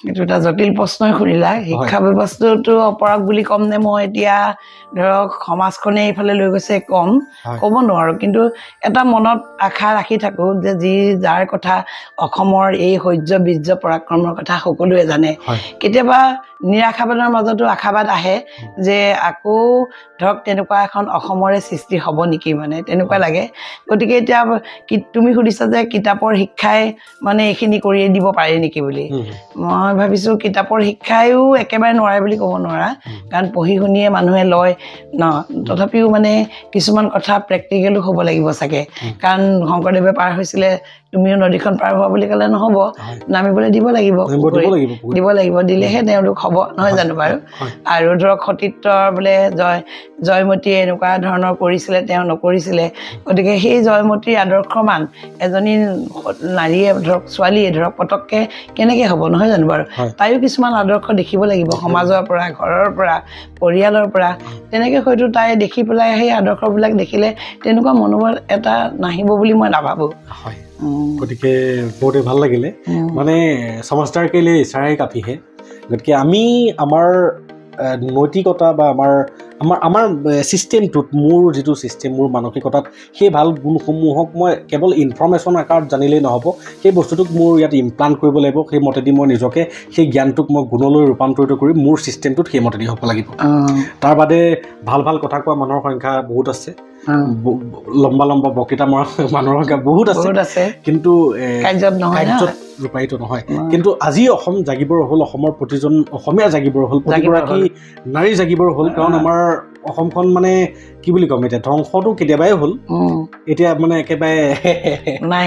এইটো এটা জটিল প্ৰশ্নই শুনিলা শিক্ষা ব্যৱস্থাটো অপৰাগ বুলি ক'ম নে মই এতিয়া ধৰক সমাজখনে এইফালে লৈ গৈছে ক'ব নোৱাৰোঁ কিন্তু এটা মনত আশা ৰাখি থাকোঁ যে যাৰ কথা অসমৰ এই শৌৰ্য বীৰ্য পৰাক্ৰমৰ কথা সকলোৱে জানে কেতিয়াবা নিৰাশাবাদৰ মাজতো আশাবাদ আহে যে আকৌ ধৰক তেনেকুৱা এখন অসমৰে সৃষ্টি হ'ব নেকি মানে তেনেকুৱা লাগে গতিকে এতিয়া তুমি সুধিছা যে কিতাপৰ শিক্ষাই মানে এইখিনি কৰিয়ে দিব পাৰে নেকি বুলি মই ভাবিছোঁ কিতাপৰ শিক্ষায়ো একেবাৰে নোৱাৰে বুলি ক'ব নোৱাৰা কাৰণ পঢ়ি শুনিয়ে মানুহে লয় ন তথাপিও মানে কিছুমান কথা প্ৰেক্টিকেলো হ'ব লাগিব চাগে কাৰণ শংকৰদেৱে পাৰ হৈছিলে তুমিও নদীখন পাৰ হোৱা বুলি ক'লে নহ'ব নামিবলৈ দিব লাগিব দিলেহে তেওঁলোক হ'ব নহয় জানো বাৰু আৰু ধৰক সতীত্বৰ বোলে জয়মতীয়ে এনেকুৱা ধৰণৰ কৰিছিলে তেওঁ নকৰিছিলে গতিকে সেই জয়মতীৰ আদৰ্শমান এজনী নাৰীয়ে ধৰক ছোৱালীয়ে ধৰক পটককৈ কেনেকৈ হ'ব নহয় জানো বাৰু তাইও কিছুমান আদৰ্শ দেখিব লাগিব সমাজৰ পৰা ঘৰৰ পৰা পৰিয়ালৰ পৰা তেনেকৈ হয়তো তাই দেখি পেলাই সেই আদৰ্শবিলাক দেখিলে তেনেকুৱা মনোবল এটা নাহিব বুলি মই নাভাবোঁ গতিকে বহুতে ভাল লাগিলে মানে সমাজদাৰ কেলে ইচাৰাই কাফিহে গতিকে আমি আমাৰ নৈতিকতা বা আমাৰ ছিষ্টেমটোত মোৰ যিটো ছিষ্টেম মোৰ মানসিকতাত সেই ভাল গুণসমূহক মই কেৱল ইনফৰ্মেশ্যন আকাৰত জানিলেই নহ'ব সেই বস্তুটোক মোৰ ইয়াত ইমপ্লাণ্ট কৰিব লাগিব সেই মতেদি মই নিজকে সেই জ্ঞানটোক মই গুণলৈ ৰূপান্তৰিত কৰি মোৰ ছিষ্টেমটোত সেই মতেদি হ'ব লাগিব তাৰ বাদে ভাল কথা কোৱা মানুহৰ সংখ্যা বহুত আছে লম্বা বক্তৃতা মৰা মানুহৰ সংখ্যা বহুত আছে কিন্তু কাৰ্যত ৰূপায়িত নহয় কিন্তু আজি অসম জাগিবৰ হ'ল অসমৰ প্ৰতিজন অসমীয়া জাগিবৰ হ'ল প্ৰতিগৰাকী নাৰী জাগিবৰ হ'ল কাৰণ আমাৰ অসমখন মানে কি বুলি ক'ম এতিয়া ধ্বংসটো কেতিয়াবাই হ'ল এতিয়া মানে একেবাৰে নাই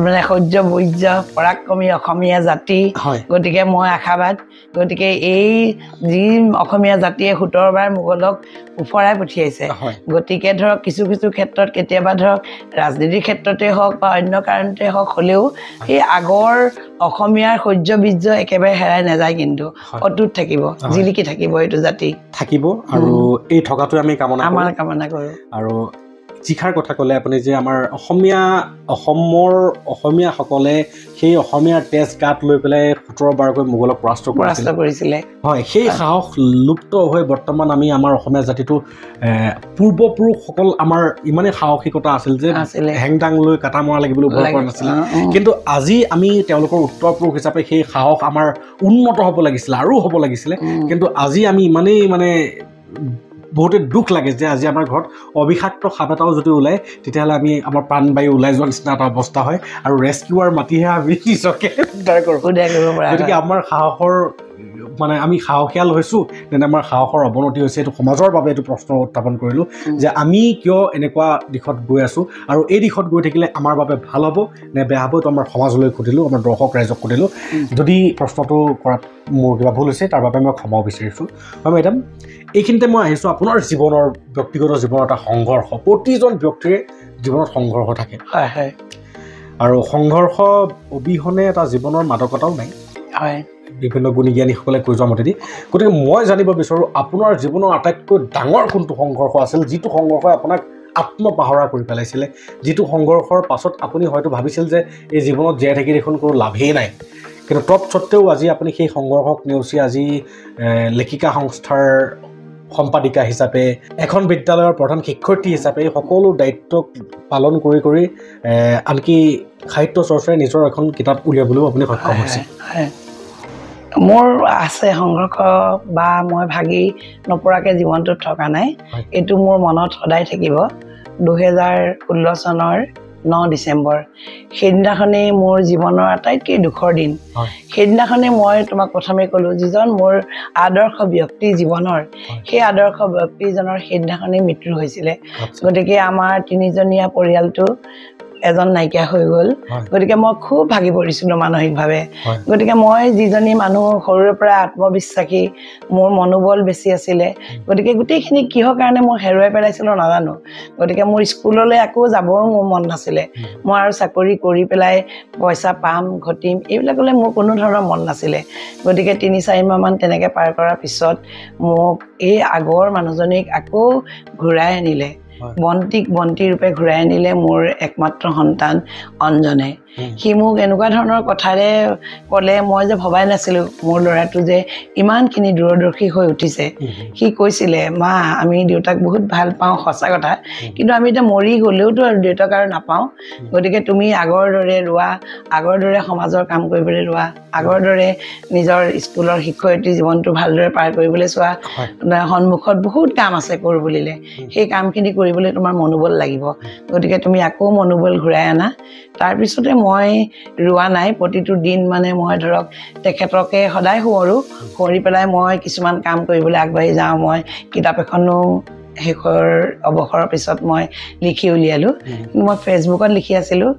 মানে সৌৰ্য বৈৰ্য পৰাক্ৰমী অসমীয়া জাতি গতিকে মই আশাবাদ গতিকে এই যি অসমীয়া জাতিয়ে 17 বাৰ মোগলক উফৰাই পঠিয়াইছে গতিকে ধৰক কিছু ক্ষেত্ৰত কেতিয়াবা ধৰক ৰাজনীতিৰ ক্ষেত্ৰতে হওক বা অন্য কাৰণতে হওক হ'লেও সেই আগৰ অসমীয়াৰ সৌৰ্য বীৰ্য একেবাৰে হেৰাই নাযায় কিন্তু অটুট থাকিব জিলিকি থাকিব এইটো জাতি থাকিব আৰু এই থকাটোৱে আমি কামনা কৰোঁ আৰু যিষাৰ কথা ক'লে আপুনি যে আমাৰ অসমৰ অসমীয়াসকলে সেই অসমীয়াৰ তেজ গাত লৈ পেলাই 17 বাৰকৈ মোগলক পৰাস্ত কৰিছিলে হয় সেই সাহস লুপ্ত হৈ বৰ্তমান আমি আমাৰ অসমীয়া জাতিটো পূৰ্বপুৰুষসকল আমাৰ ইমানেই সাহসিকতা আছিল যে হেংদাং লৈ কাটা মৰা লাগিবলৈ ভয় কৰা নাছিলে কিন্তু আজি আমি তেওঁলোকৰ উত্তৰ পুৰুষ হিচাপে সেই সাহস আমাৰ উন্নত হ'ব লাগিছিলে আৰু হ'ব লাগিছিলে কিন্তু আজি আমি ইমানেই মানে বহুতে দুখ লাগে যে আজি আমাৰ ঘৰত অবিষাক্ত সাপ এটাও যদি ওলায় তেতিয়াহ'লে আমি আমাৰ প্ৰাণবায়ু ওলাই যোৱাৰ নিচিনা এটা অৱস্থা হয় আৰু ৰেস্কিউৰ মাতিহে আমি নিজকে উদ্ধাৰ কৰোঁ গতিকে আমাৰ সাহসৰ মানে আমি সাহসীয়াল হৈছোঁ নে আমাৰ সাহসৰ অৱনতি হৈছে এইটো সমাজৰ বাবে এইটো প্ৰশ্ন উত্থাপন কৰিলোঁ যে আমি কিয় এনেকুৱা দিশত গৈ আছোঁ আৰু এই দিশত গৈ থাকিলে আমাৰ বাবে ভাল হ'ব নে বেয়া হ'ব এইটো আমাৰ সমাজলৈ সুধিলোঁ আমাৰ দৰ্শক ৰাইজক সুধিলোঁ যদি প্ৰশ্নটো কৰাত মোৰ কিবা ভুল হৈছে তাৰ বাবে মই ক্ষমাও বিচাৰিছোঁ হয় মেডাম এইখিনিতে মই আহিছোঁ আপোনাৰ জীৱনৰ ব্যক্তিগত জীৱনৰ এটা সংঘৰ্ষ প্ৰতিজন ব্যক্তিৰে জীৱনত সংঘৰ্ষ থাকে আৰু সংঘৰ্ষ অবিহনে এটা জীৱনৰ মাদকতাও নাই বিভিন্ন গুণী জ্ঞানীসকলে কৈ যোৱা মতেদি গতিকে মই জানিব বিচাৰোঁ আপোনাৰ জীৱনৰ আটাইতকৈ ডাঙৰ কোনটো সংঘৰ্ষ আছিল যিটো সংঘৰ্ষই আপোনাক আত্মপাহৰা কৰি পেলাইছিলে যিটো সংঘৰ্ষৰ পাছত আপুনি হয়তো ভাবিছিল যে এই জীৱনত জীয়াই থাকি দেখোন কোনো লাভেই নাই কিন্তু তৎসত্ত্বেও আজি আপুনি সেই সংঘৰ্ষক নেওচি আজি লেখিকা সংস্থাৰ সম্পাদিকা হিচাপে এখন বিদ্যালয়ৰ প্ৰধান শিক্ষয়িত্ৰী হিচাপে সকলো দায়িত্ব পালন কৰি আনকি সাহিত্য চৰ্চাৰে নিজৰ এখন কিতাপ উলিয়াবলৈও আপুনি সক্ষম হৈছে মোৰ আছে সংঘৰ্ষ বা মই ভাগি নপৰাকৈ জীৱনটোত থকা নাই এইটো মোৰ মনত সদায় থাকিব 2016 চনৰ 9 ডিচেম্বৰ সেইদিনাখনেই মোৰ জীৱনৰ আটাইতকৈ দুখৰ দিন সেইদিনাখনেই মই তোমাক প্ৰথমে ক'লোঁ যিজন মোৰ আদৰ্শ ব্যক্তি জীৱনৰ সেই আদৰ্শ ব্যক্তিজনৰ সেইদিনাখনেই মৃত্যু হৈছিলে গতিকে আমাৰ 3জনীয়া পৰিয়ালটো এজন নাইকিয়া হৈ গ'ল গতিকে মই খুব ভাগি পৰিছিলোঁ মানসিকভাৱে গতিকে মই যিজনী মানুহ সৰুৰে পৰা আত্মবিশ্বাসী মোৰ মনোবল বেছি আছিলে গতিকে গোটেইখিনি কিহৰ কাৰণে মই হেৰুৱাই পেলাইছিলোঁ নাজানো গতিকে মোৰ স্কুললৈ আকৌ যাবৰো মোৰ মন নাছিলে মই আৰু চাকৰি কৰি পেলাই পইচা পাম ঘটিম এইবিলাকলৈ মোৰ কোনো ধৰণৰ মন নাছিলে গতিকে 3-4 মাহমান তেনেকৈ পাৰ কৰাৰ পিছত মোক এই আগৰ মানুহজনীক আকৌ ঘূৰাই আনিলে বন্তি ৰূপে ঘূৰাই আনিলে মোৰ একমাত্ৰ সন্তান অঞ্জনে সি মোক এনেকুৱা ধৰণৰ কথাৰে ক'লে মই যে ভবাই নাছিলোঁ মোৰ ল'ৰাটো যে ইমানখিনি দূৰদৰ্শী হৈ উঠিছে সি কৈছিলে মা আমি দেউতাক বহুত ভাল পাওঁ সঁচা কথা কিন্তু আমি এতিয়া মৰি গ'লেওতো আৰু দেউতাক আৰু নাপাওঁ গতিকে তুমি আগৰ দৰে ৰোৱা আগৰ দৰে সমাজৰ কাম কৰিবলৈ ৰোৱা আগৰ দৰে নিজৰ স্কুলৰ শিক্ষয়িত্ৰী জীৱনটো ভালদৰে পাৰ কৰিবলৈ চোৱা সন্মুখত বহুত কাম আছে কৰোঁ বুলিলে সেই কামখিনি কৰিবলৈ তোমাৰ মনোবল লাগিব গতিকে তুমি আকৌ মনোবল ঘূৰাই আনা তাৰপিছতে মই ৰোৱা নাই প্ৰতিটো দিন মানে মই ধৰক তেখেতকে সদায় শুৱৰি পেলাই মই কিছুমান কাম কৰিবলৈ আগবাঢ়ি যাওঁ মই কিতাপ এখনো শেষৰ অৱসৰৰ পিছত মই লিখি উলিয়ালোঁ কিন্তু মই ফেচবুকত লিখি আছিলোঁ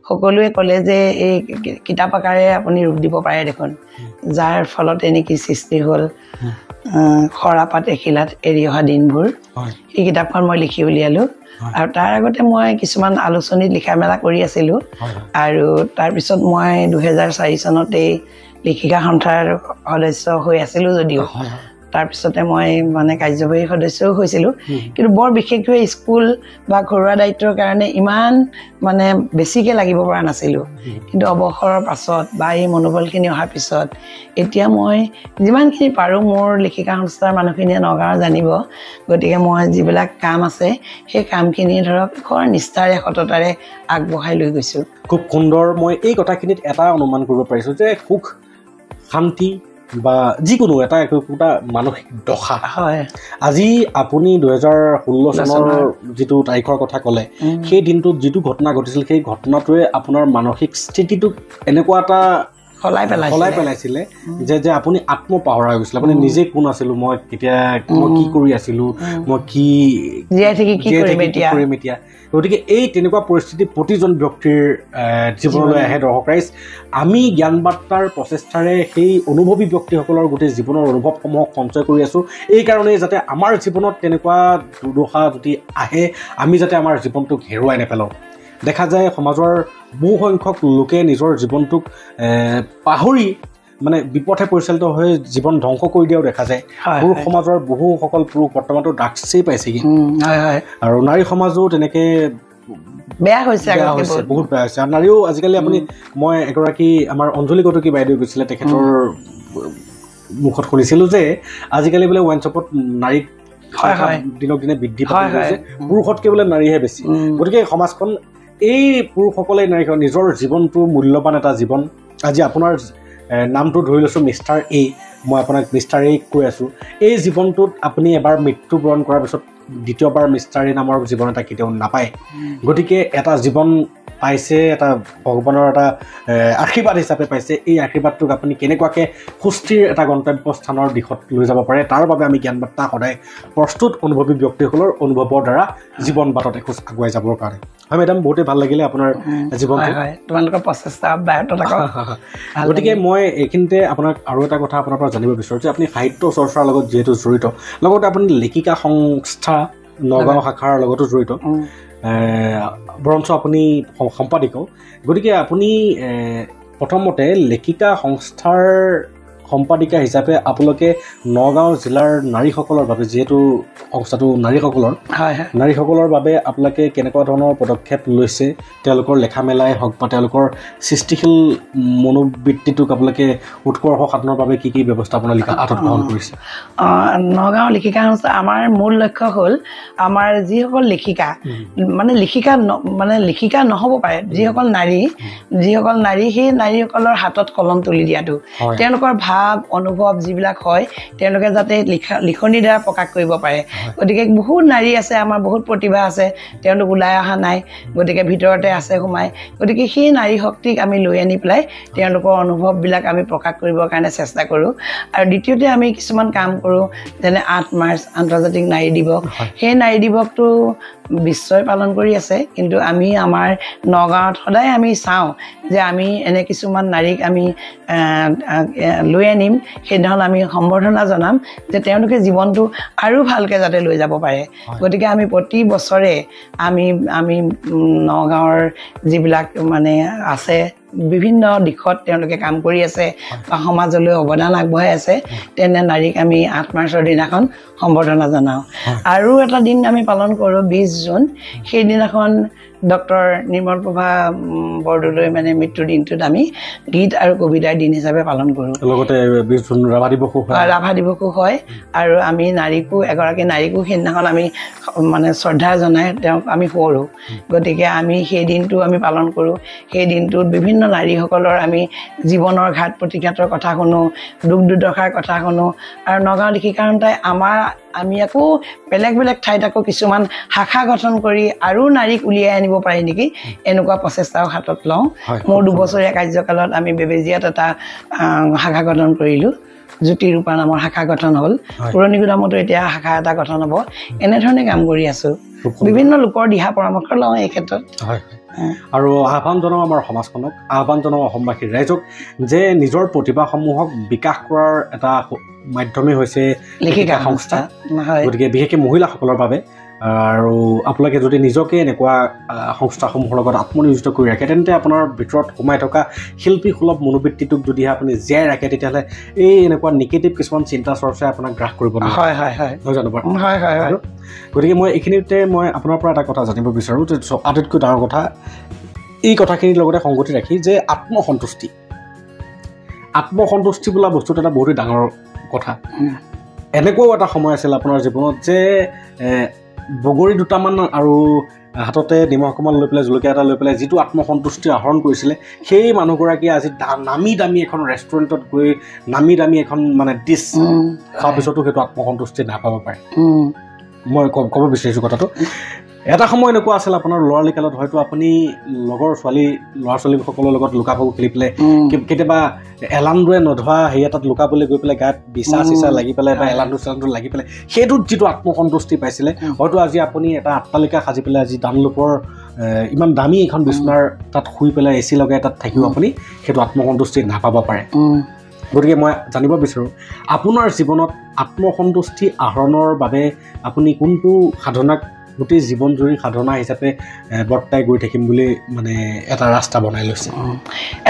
সকলোৱে ক'লে যে এই কিতাপ আকাৰে আপুনি ৰূপ দিব পাৰে দেখোন যাৰ ফলত এনেকৈ সৃষ্টি হ'ল খৰাপাত এখিলাত এৰি অহা দিনবোৰ এই কিতাপখন মই লিখি উলিয়ালোঁ আৰু তাৰ আগতে মই কিছুমান আলোচনীত লিখা মেলা কৰি আছিলোঁ আৰু তাৰপিছত মই 2004 চনতেই লেখিকা সন্থাৰ সদস্য হৈ আছিলোঁ যদিও তাৰপিছতে মই মানে কাৰ্যবাহী সদস্যও হৈছিলোঁ কিন্তু বৰ বিশেষকৈ স্কুল বা ঘৰুৱা দায়িত্বৰ কাৰণে ইমান মানে বেছিকৈ লাগিব পৰা নাছিলোঁ কিন্তু অৱসৰৰ পাছত বা এই মনোবলখিনি অহাৰ পিছত এতিয়া মই যিমানখিনি পাৰোঁ মোৰ লেখিকা সংস্থাৰ মানুহখিনিয়ে নগাঁও জানিব গতিকে মই যিবিলাক কাম আছে সেই কামখিনি ধৰক নিষ্ঠাৰে সততাৰে আগবঢ়াই লৈ গৈছোঁ খুব সুন্দৰ মই এই কথাখিনিত এটা অনুমান কৰিব পাৰিছোঁ যে সুখ শান্তি বা যিকোনো এটা মানসিক দশা হয় আজি আপুনি 2016 চনৰ যিটো তাৰিখৰ কথা ক'লে সেই দিনটোত যিটো ঘটনা ঘটিছিল সেই ঘটনাটোৱে আপোনাৰ মানসিক স্থিতিটোক এনেকুৱা এটা সলাই পেলাইছিলে যে আপুনি আত্মপাহৰা হৈ গৈছিলে আপুনি নিজে কোন আছিলোঁ মই কেতিয়া মই কি কৰি আছিলোঁ মই কি কৰিম এতিয়া গতিকে এই তেনেকুৱা পৰিস্থিতি প্ৰতিজন ব্যক্তিৰ জীৱনলৈ আহে দৰ্শক ৰাইজ আমি জ্ঞান বাৰ্তাৰ প্ৰচেষ্টাৰে সেই অনুভৱী ব্যক্তিসকলৰ গোটেই জীৱনৰ অনুভৱসমূহক সঞ্চয় কৰি আছোঁ এই কাৰণেই যাতে আমাৰ জীৱনত তেনেকুৱা দুৰ্দশা যদি আহে আমি যাতে আমাৰ জীৱনটোক হেৰুৱাই নেপেলাওঁ দেখা যায় সমাজৰ বহু সংখ্যক লোকে নিজৰ জীৱনটোক পাহৰি মানে বিপথে পৰিচালিত হৈ জীৱন ধ্বংস কৰি দিয়াও দেখা যায় পুৰুষ সমাজৰ বহুসকল পুৰুষ বৰ্তমানতো ড্ৰাগছেই পাইছেগৈ আৰু নাৰী সমাজো তেনেকৈ বেয়া হৈছে বহুত বেয়া হৈছে আৰু নাৰীও আজিকালি আপুনি মই এগৰাকী আমাৰ অঞ্জলি কটকী বাইদেউ গৈছিলে তেখেতৰ মুখত শুনিছিলোঁ যে আজিকালি বোলে ৱাইন শ্বপত নাৰীক দিনক দিনে বৃদ্ধি পাই গৈছে পুৰুষতকৈ বোলে নাৰীহে বেছি গতিকে সমাজখন এই পুৰুষসকলে নাৰীখন নিজৰ জীৱনটো মূল্যৱান এটা জীৱন আজি আপোনাৰ নামটো ধৰি লৈছোঁ মিষ্টাৰ এ মই আপোনাক মিষ্টাৰ এ কৈ আছোঁ এই জীৱনটোত আপুনি এবাৰ মৃত্যুবৰণ কৰাৰ পিছত দ্বিতীয়বাৰ মিষ্টাৰ এ নামৰ জীৱন এটা কেতিয়াও নাপায় গতিকে এটা জীৱন পাইছে এটা ভগৱানৰ এটা আশীৰ্বাদ হিচাপে পাইছে এই আশীৰ্বাদটোক আপুনি কেনেকুৱাকৈ সুস্থিৰ এটা গন্তব্য স্থানৰ দিশত লৈ যাব পাৰে তাৰ বাবে আমি জ্ঞান বাৰ্তা সদায় প্ৰস্তুত অনুভৱী ব্যক্তিসকলৰ অনুভৱৰ দ্বাৰা জীৱন বাটত এখোজ আগুৱাই যাবৰ কাৰণে হয় মেডাম বহুতেই ভাল লাগিলে আপোনাৰ জীৱনটো তোমালোকৰ প্ৰচেষ্টা অব্যাহত থাকক গতিকে মই এইখিনিতে আপোনাক আৰু এটা কথা আপোনাৰ পৰা জানিব বিচাৰোঁ যে আপুনি সাহিত্য চৰ্চাৰ লগত যিহেতু জড়িত লগতে আপুনি লেখিকা সংস্থা নগাঁও শাখাৰ লগতো জড়িত বৰঞ্চ আপুনি সম্পাদিকও গতিকে আপুনি প্ৰথমতে লেখিকা সংস্থাৰ সম্পাদিকা হিচাপে আপোনালোকে নগাঁও জিলাৰ নাৰীসকলৰ বাবে যিহেতু সংস্থাটো নাৰীসকলৰ বাবে আপোনালোকে কেনেকুৱা ধৰণৰ পদক্ষেপ লৈছে তেওঁলোকৰ লেখা মেলাই হওক বা তেওঁলোকৰ সৃষ্টিশীল মনোবৃত্তিটোক আপোনালোকে উৎকৰ্ষ সাধনৰ বাবে কি কি ব্যৱস্থাপনা হাতত গ্ৰহণ কৰিছে নগাঁও লেখিকা সংস্থা আমাৰ মূল লক্ষ্য হ'ল আমাৰ যিসকল লেখিকা মানে লেখিকা নহ'ব পাৰে যিসকল নাৰী সেই নাৰীসকলৰ হাতত কলম তুলি দিয়াটো তেওঁলোকৰ ভাৱ অনুভৱ যিবিলাক হয় তেওঁলোকে যাতে লিখনিৰ দ্বাৰা প্ৰকাশ কৰিব পাৰে গতিকে বহুত নাৰী আছে আমাৰ বহুত প্ৰতিভা আছে তেওঁলোক ওলাই অহা নাই গতিকে ভিতৰতে আছে সোমাই গতিকে সেই নাৰী শক্তিক আমি লৈ আনি পেলাই তেওঁলোকৰ অনুভৱবিলাক আমি প্ৰকাশ কৰিবৰ কাৰণে চেষ্টা কৰোঁ আৰু দ্বিতীয়তে আমি কিছুমান কাম কৰোঁ যেনে 8 মাৰ্চ আন্তৰ্জাতিক নাৰী দিৱস সেই নাৰী দিৱসটো বিশ্বই পালন কৰি আছে কিন্তু আমি আমাৰ নগাঁৱত সদায় আমি চাওঁ যে আমি এনে কিছুমান নাৰীক আমি লৈ আনিম সেইদিনাখন আমি সম্বৰ্ধনা জনাম যে তেওঁলোকে জীৱনটো আৰু ভালকৈ যাতে লৈ যাব পাৰে গতিকে আমি প্ৰতি বছৰে আমি নগাঁৱৰ যিবিলাক মানে আছে বিভিন্ন দিশত তেওঁলোকে কাম কৰি আছে বা সমাজলৈ অৱদান আগবঢ়াই আছে তেনে নাৰীক আমি 8 মাৰ্চৰ দিনাখন সম্বৰ্ধনা জনাওঁ আৰু এটা দিন আমি পালন কৰোঁ 20 জুন সেইদিনাখন ডক্টৰ নিৰ্মল প্ৰভা বৰদলৈ মানে মৃত্যুৰ দিনটোত আমি গীত আৰু কবিতাৰ দিন হিচাপে পালন কৰোঁ লগতে 20 জুন ৰাভা দিৱসো হয় আৰু আমি এগৰাকী নাৰীকো সেইদিনাখন আমি মানে শ্ৰদ্ধা জনাই তেওঁক আমি সোঁৱৰোঁ গতিকে আমি সেই দিনটো আমি পালন কৰোঁ সেই দিনটোত বিভিন্ন নাৰীসকলৰ আমি জীৱনৰ ঘাট প্ৰতিঘাতৰ কথা শুনো দুখ দুৰ্দশাৰ কথা শুনো আৰু নগাঁও লেখিকাৰতাই আমি আকৌ বেলেগ ঠাইত আকৌ কিছুমান শাখা গঠন কৰি আৰু নাৰীক উলিয়াই আনিব পাৰি নেকি এনেকুৱা প্ৰচেষ্টাও হাতত লওঁ মোৰ 2 বছৰীয়া কাৰ্যকালত আমি বেবেজিয়াত এটা শাখা গঠন কৰিলোঁ জ্যোতিৰূপা নামৰ শাখা গঠন হ'ল পুৰণি গুদামতো এতিয়া শাখা এটা গঠন হ'ব এনেধৰণে কাম কৰি আছোঁ বিভিন্ন লোকৰ দিহা পৰামৰ্শ লওঁ এই ক্ষেত্ৰত আৰু আহ্বান জনাওঁ আমাৰ সমাজখনক আহ্বান জনাওঁ অসমবাসীৰ ৰাইজক যে নিজৰ প্ৰতিভাসমূহক বিকাশ কৰাৰ এটা মাধ্যমেই হৈছে লেখিকা সংস্থা গতিকে বিশেষকৈ মহিলাসকলৰ বাবে আৰু আপোনালোকে যদি নিজকে এনেকুৱা সংস্থাসমূহৰ লগত আত্মনিয়োজিত কৰি ৰাখে তেন্তে আপোনাৰ ভিতৰত সোমাই থকা শিল্পী সুলভ মনোবৃত্তিটোক যদিহে আপুনি জীয়াই ৰাখে তেতিয়াহ'লে এই এনেকুৱা নিগেটিভ কিছুমান চিন্তা চৰ্চাই আপোনাক গ্ৰাস কৰিব নোৱাৰে হয় জানো বাৰু গতিকে মই এইখিনিতে আপোনাৰ পৰা এটা কথা জানিব বিচাৰোঁ যে আটাইতকৈ ডাঙৰ কথা এই কথাখিনিৰ লগতে সংগতি ৰাখি যে আত্মসন্তুষ্টি বোলা বস্তুটো এটা বহুতেই ডাঙৰ কথা এনেকুৱাও এটা সময় আছিল আপোনাৰ জীৱনত যে বগৰী দুটামান আৰু হাততে নিমখ অকণমান লৈ পেলাই জলকীয়া এটা লৈ পেলাই যিটো আত্মসন্তুষ্টি আহৰণ কৰিছিলে সেই মানুহগৰাকীয়ে আজি নামী দামী এখন ৰেষ্টুৰেণ্টত গৈ নামী দামী এখন মানে ডিছ খোৱাৰ পিছতো সেইটো আত্মসন্তুষ্টি নাপাব পাৰে মই ক'ব বিচাৰিছোঁ কথাটো এটা সময় এনেকুৱা আছিল আপোনাৰ ল'ৰালি কালত হয়তো আপুনি লগৰ ল'ৰা ছোৱালীসকলৰ লগত লুকা ভাকু খেলি পেলাই কেতিয়াবা এলানটোৱে নধৰা হেৰি এটাত লুকাবলৈ গৈ পেলাই গাত বিচা চিচা লাগি পেলাই বা এলানটো লাগি পেলাই সেইটোত যিটো আত্মসন্তুষ্টি পাইছিলে হয়তো আজি আপুনি এটা আট্টালিকা সাজি পেলাই আজি ডানলোপৰ ইমান দামী এখন বিচনাৰ তাত শুই পেলাই এচি লগাই তাত থাকিও আপুনি সেইটো আত্মসন্তুষ্টি নাপাব পাৰে গতিকে মই জানিব বিচাৰোঁ আপোনাৰ জীৱনত আত্মসন্তুষ্টি আহৰণৰ বাবে আপুনি কোনটো সাধনাক গোটেই জীৱনজুৰি সাধনা হিচাপে বৰ্তাই গৈ থাকিম বুলি মানে এটা ৰাস্তা বনাই লৈছে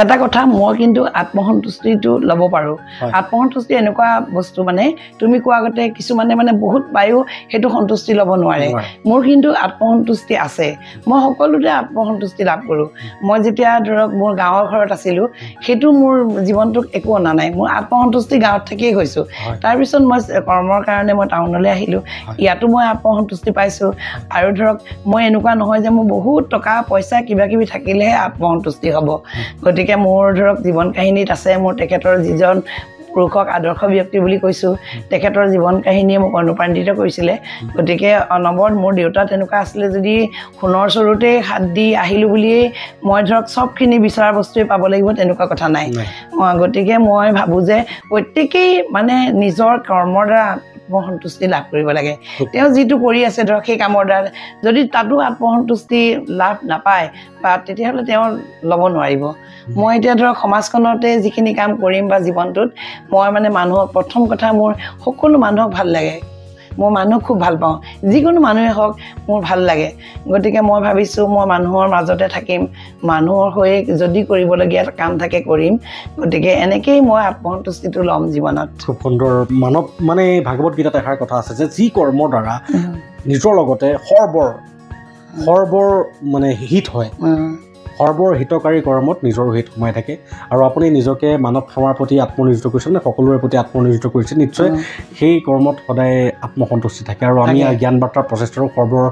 এটা কথা মই কিন্তু আত্মসন্তুষ্টিটো ল'ব পাৰোঁ আত্মসন্তুষ্টি এনেকুৱা বস্তু মানে তুমি কোৱা আগতে কিছুমানে মানে বহুত পায়ো সেইটো সন্তুষ্টি ল'ব নোৱাৰে মোৰ কিন্তু আত্মসন্তুষ্টি আছে মই সকলোতে আত্মসন্তুষ্টি লাভ কৰোঁ মই যেতিয়া ধৰক মোৰ গাঁৱৰ ঘৰত আছিলোঁ সেইটো মোৰ জীৱনটোক একো অনা নাই মোৰ আত্মসন্তুষ্টি গাঁৱত থাকিয়েই হৈছোঁ তাৰপিছত মই কৰ্মৰ কাৰণে মই টাউনলৈ আহিলোঁ ইয়াতো মই আত্মসন্তুষ্টি পাইছোঁ আৰু ধৰক মই এনেকুৱা নহয় যে মোৰ বহুত টকা পইচা কিবা কিবি থাকিলেহে আত্মসন্তুষ্টি হ'ব গতিকে মোৰ ধৰক জীৱন কাহিনীত আছে মোৰ তেখেতৰ যিজন পুৰুষক আদৰ্শ ব্যক্তি বুলি কৈছোঁ তেখেতৰ জীৱন কাহিনীয়ে মোক অনুপ্ৰাণিত কৰিছিলে গতিকে অনবৰত মোৰ দেউতা তেনেকুৱা আছিলে যদি সোণৰ চৰুতে হাত দি আহিলোঁ বুলিয়েই মই ধৰক চবখিনি বিচৰা বস্তুৱে পাব লাগিব তেনেকুৱা কথা নাই গতিকে মই ভাবোঁ যে প্ৰত্যেকেই মানে নিজৰ কৰ্মৰ দ্বাৰা আত্মসন্তুষ্টি লাভ কৰিব লাগে তেওঁ যিটো কৰি আছে ধৰক সেই কামৰ দ্বাৰা যদি তাতো আত্মসন্তুষ্টি লাভ নাপায় বা তেতিয়াহ'লে তেওঁ ল'ব নোৱাৰিব মই এতিয়া ধৰক সমাজখনতে যিখিনি কাম কৰিম বা জীৱনটোত মই মানে মানুহক প্ৰথম কথা মোৰ সকলো মানুহক ভাল লাগে মই মানুহক খুব ভাল পাওঁ যিকোনো মানুহে হওক মোৰ ভাল লাগে গতিকে মই ভাবিছোঁ মই মানুহৰ মাজতে থাকিম মানুহৰ হৈ যদি কৰিবলগীয়া কাম থাকে কৰিম গতিকে এনেকেই মই আত্মসন্তুষ্টিটো ল'ম জীৱনত খুব সুন্দৰ মানৱ মানে ভাগৱত গীতাত এষাৰ কথা আছে যে যি কৰ্মৰ দ্বাৰা নিজৰ লগতে সৰ্বৰ মানে হিত হয় সৰ্বৰ হিতকাৰী কৰ্মত নিজৰ হিত সোমাই থাকে আৰু আপুনি নিজকে মানৱ সেৱাৰ প্ৰতি আত্মনিয়োজিত কৰিছে মানে সকলোৰে প্ৰতি আত্মনিয়োজিত কৰিছে নিশ্চয় সেই কৰ্মত সদায় আত্মসন্তুষ্টি থাকে আৰু আমি জ্ঞান বাৰ্তাৰ প্ৰচেষ্টাৰো সৰ্বৰ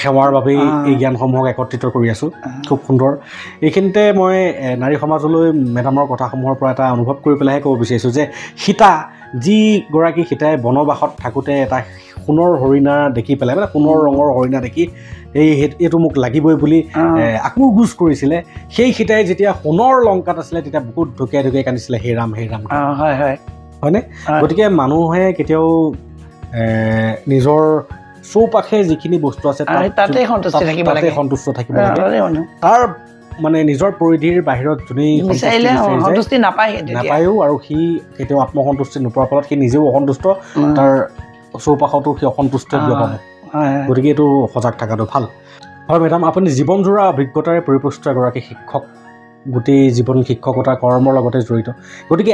সেৱাৰ বাবেই এই জ্ঞানসমূহক একত্ৰিত কৰি আছোঁ খুব সুন্দৰ এইখিনিতে মই নাৰী সমাজলৈ মেডামৰ কথাসমূহৰ পৰা এটা অনুভৱ কৰি পেলাইহে ক'ব বিচাৰিছোঁ যে সীতা যিগৰাকী সীতাই বনবাসত থাকোঁতে এটা সোণৰ হৰিণা দেখি পেলাই মানে সোণৰ ৰঙৰ হৰিণা দেখি এইটো মোক লাগিবই বুলি আকোৰগোজ কৰিছিলে সেই সীতাই যেতিয়া সোণৰ লংকাত আছিলে তেতিয়া বহুত ঢুকিয়াই ঢুকিয়াই কান্দিছিলে হে ৰাম হয়নে গতিকে মানুহে কেতিয়াও নিজৰ চৌপাশে যিখিনি বস্তু আছে তাতে সন্তুষ্ট থাকিব লাগে তাৰ মানে নিজৰ পৰিধিৰ বাহিৰত যোনেই নাপায়ো আৰু সি কেতিয়াও আত্মসন্তুষ্টি নোপোৱাৰ ফলত সি নিজেও অসন্তুষ্ট তাৰ চৌপাশতো সি অসন্তুষ্ট হ'ব গতিকে এইটো সজাগ থকাটো ভাল হয় মেডাম আপুনি জীৱনজোৰা অভিজ্ঞতাৰে পৰিপুষ্ট এগৰাকী শিক্ষক গোটেই জীৱন শিক্ষকতা কৰ্মৰ লগতে জড়িত গতিকে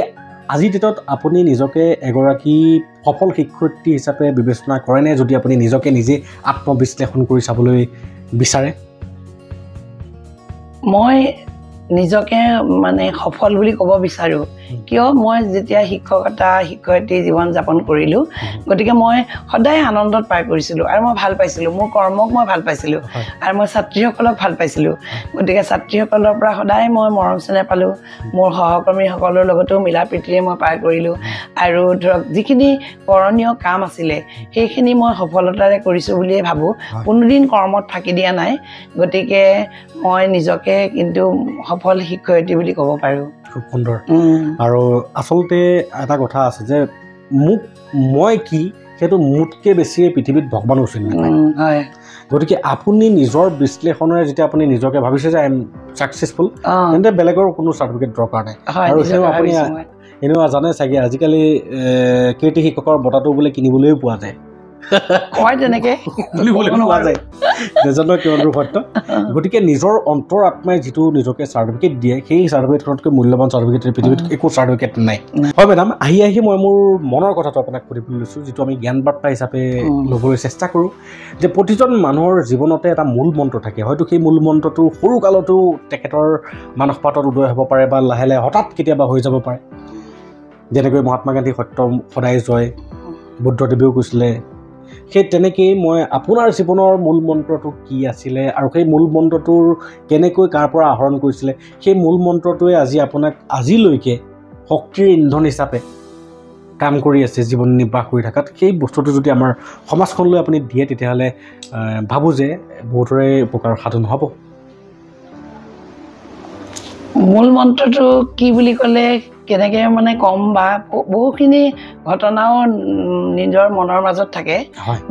আজিৰ ডেটত আপুনি নিজকে এগৰাকী সফল শিক্ষয়িত্ৰী হিচাপে বিবেচনা কৰেনে যদি আপুনি নিজকে নিজে আত্মবিশ্লেষণ কৰি চাবলৈ বিচাৰে মই নিজকে মানে সফল বুলি ক'ব বিচাৰোঁ কিয় মই যেতিয়া শিক্ষয়িত্ৰী জীৱন যাপন কৰিলোঁ গতিকে মই সদায় আনন্দত পাৰ কৰিছিলোঁ আৰু মই ভাল পাইছিলোঁ মোৰ কৰ্মক মই ভাল পাইছিলোঁ আৰু মই ছাত্ৰীসকলক ভাল পাইছিলোঁ গতিকে ছাত্ৰীসকলৰ পৰা সদায় মই মৰম চেনেহ পালোঁ মোৰ সহকৰ্মীসকলৰ লগতো মিলা প্ৰীতিৰে মই পাৰ কৰিলোঁ আৰু ধৰক যিখিনি কৰণীয় কাম আছিলে সেইখিনি মই সফলতাৰে কৰিছোঁ বুলিয়ে ভাবোঁ কোনোদিন কৰ্মত ফাঁকি দিয়া নাই গতিকে মই নিজকে কিন্তু সফল শিক্ষয়িত্ৰী বুলি ক'ব পাৰোঁ খুব সুন্দৰ আৰু আচলতে এটা কথা আছে যে মই কি সেইটো মোতকৈ বেছিয়ে পৃথিৱীত ভগৱানো চিনি নাপায় গতিকে আপুনি নিজৰ বিশ্লেষণেৰে যেতিয়া আপুনি নিজকে ভাবিছে যে আই এম ছাকচেছফুল তেন্তে বেলেগৰ কোনো চাৰ্টিফিকেট দৰকাৰ নাই আৰু সেয়াও আপুনি এনেও জানে চাগে আজিকালি কীৰ্তি শিক্ষকৰ বঁটাটো বোলে কিনিবলৈও পোৱা যায় তেনেকে নাজানো কিমান দূৰ সত্য গতিকে নিজৰ অন্তৰ আত্মাই যিটো নিজকে চাৰ্টিফিকেট দিয়ে সেই চাৰ্টিফিকেটখনতকৈ মূল্যৱান চাৰ্টিফিকেট পৃথিৱীত একো চাৰ্টিফিকেট নাই হয় মেডাম আহি মই মোৰ মনৰ কথাটো আপোনাক সুধিবলৈ লৈছোঁ যিটো আমি জ্ঞান বাৰ্তা হিচাপে ল'বলৈ চেষ্টা কৰোঁ যে প্ৰতিজন মানুহৰ জীৱনতে এটা মূল মন্ত্ৰ থাকে হয়তো সেই মূল মন্ত্ৰটো সৰু কালতো তেখেতৰ মানসপাতত উদয় হ'ব পাৰে বা লাহে লাহে হঠাৎ কেতিয়াবা হৈ যাব পাৰে যেনেকৈ মহাত্মা গান্ধী সত্য সদায় জয় বুদ্ধদেৱেও কৈছিলে সেই তেনেকেই মই আপোনাৰ জীৱনৰ মূল মন্ত্ৰটো কি আছিলে আৰু সেই মূল মন্ত্ৰটোৰ কেনেকৈ কাৰ পৰা আহৰণ কৰিছিলে সেই মূল মন্ত্ৰটোৱে আজি আপোনাক আজিলৈকে শক্তিৰ ইন্ধন হিচাপে কাম কৰি আছে জীৱন নিৰ্বাহ কৰি থকাত সেই বস্তুটো যদি আমাৰ সমাজখনলৈ আপুনি দিয়ে তেতিয়াহ'লে ভাবোঁ যে বহুতৰে উপকাৰ সাধন হ'ব মূল মন্ত্ৰটো কি বুলি ক'লে কেনেকৈ মানে কম বা বহুখিনি ঘটনাও নিজৰ মনৰ মাজত থাকে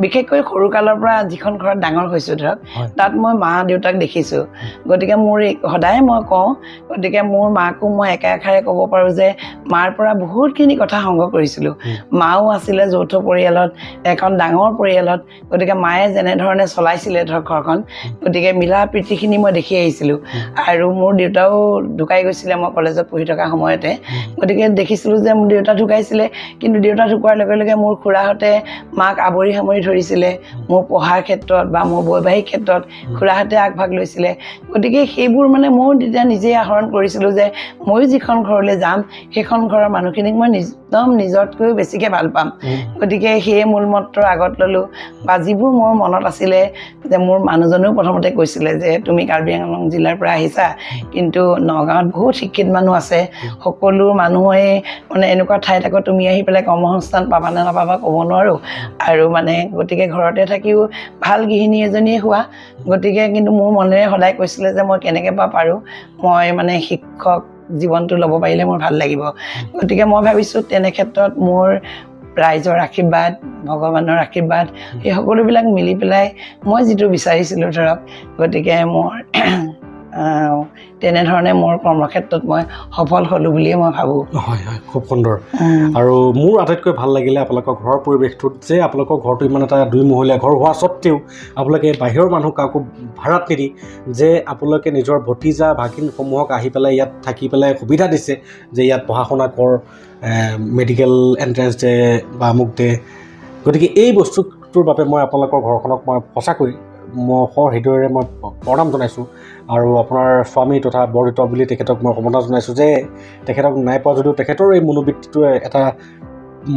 বিশেষকৈ সৰুকালৰ পৰা যিখন ঘৰত ডাঙৰ হৈছোঁ ধৰক তাত মই মা দেউতাক দেখিছোঁ গতিকে মোৰ সদায় মই কওঁ গতিকে মোৰ মাকো মই একাষাৰে ক'ব পাৰোঁ যে মাৰ পৰা বহুতখিনি কথা সংগ্ৰহ কৰিছিলোঁ মাও আছিলে যৌথ পৰিয়ালত এখন ডাঙৰ পৰিয়ালত গতিকে মায়ে যেনেধৰণে চলাইছিলে ধৰক ঘৰখন গতিকে মিলা প্ৰীতিখিনি মই দেখি আহিছিলোঁ আৰু মোৰ দেউতাও ঢুকাই গৈছিলে মই কলেজত পঢ়ি থকা সময়তে গতিকে দেখিছিলোঁ যে মোৰ দেউতা ঢুকাইছিলে কিন্তু দেউতা ঢুকোৱাৰ লগে লগে মোৰ খুৰাহঁতে মাক আৱৰি সামৰি ধৰিছিলে মোৰ পঢ়াৰ ক্ষেত্ৰত বা মোৰ বৈবাহিক ক্ষেত্ৰত খুৰাহঁতে আগভাগ লৈছিলে গতিকে সেইবোৰ মানে ময়ো তেতিয়া নিজেই আহৰণ কৰিছিলোঁ যে ময়ো যিখন ঘৰলৈ যাম সেইখন ঘৰৰ মানুহখিনিক মই একদম নিজতকৈও বেছিকৈ ভাল পাম গতিকে সেয়ে মূল মন্ত্ৰ আগত ল'লোঁ বা যিবোৰ মোৰ মনত আছিলে যে মোৰ মানুহজনেও প্ৰথমতে কৈছিলে যে তুমি কাৰ্বি আংলং জিলাৰ পৰা আহিছা কিন্তু নগাঁৱত বহুত শিক্ষিত মানুহ আছে সকলো মানুহে মানে এনেকুৱা ঠাইত আকৌ তুমি আহি পেলাই কৰ্মসংস্থান পাবা নে নাপাবা ক'ব নোৱাৰোঁ আৰু মানে গতিকে ঘৰতে থাকিও ভাল গৃহিণী এজনীয়ে হোৱা গতিকে কিন্তু মোৰ মনেৰে সদায় কৈছিলে যে মই কেনেকৈ পাৰোঁ মই মানে শিক্ষক জীৱনটো ল'ব পাৰিলে মোৰ ভাল লাগিব গতিকে মই ভাবিছোঁ তেনে ক্ষেত্ৰত মোৰ ৰাইজৰ আশীৰ্বাদ ভগৱানৰ আশীৰ্বাদ এই সকলোবিলাক মিলি পেলাই মই যিটো বিচাৰিছিলোঁ ধৰক গতিকে মোৰ তেনেধৰণে মোৰ কৰ্মক্ষেত্ৰত মই সফল হ'লোঁ বুলিয়ে মই ভাবোঁ হয় হয় খুব সুন্দৰ আৰু মোৰ আটাইতকৈ ভাল লাগিলে আপোনালোকৰ ঘৰৰ পৰিৱেশটোত যে আপোনালোকৰ ঘৰটো ইমান এটা দুইমহলীয়া ঘৰ হোৱা স্বত্তেও আপোনালোকে বাহিৰৰ মানুহ কাকো ভাড়াত নিদি যে আপোনালোকে নিজৰ ভতিজা ভাগিনসমূহক আহি পেলাই ইয়াত থাকি পেলাই সুবিধা দিছে যে ইয়াত পঢ়া শুনা কৰ মেডিকেল এণ্ট্ৰেঞ্চ দে বা মোক দে গতিকে এই বস্তুটোৰ বাবে মই আপোনালোকৰ ঘৰখনক মই সঁচাকৈ হৃদয়েৰে মই প্ৰণাম জনাইছোঁ আৰু আপোনাৰ স্বামী তথা বৰদেউতা বুলি তেখেতক মই সম্বোধন জনাইছোঁ যে তেখেতক নাই পোৱা যদিও তেখেতৰ এই মনোবৃত্তিটোৱে এটা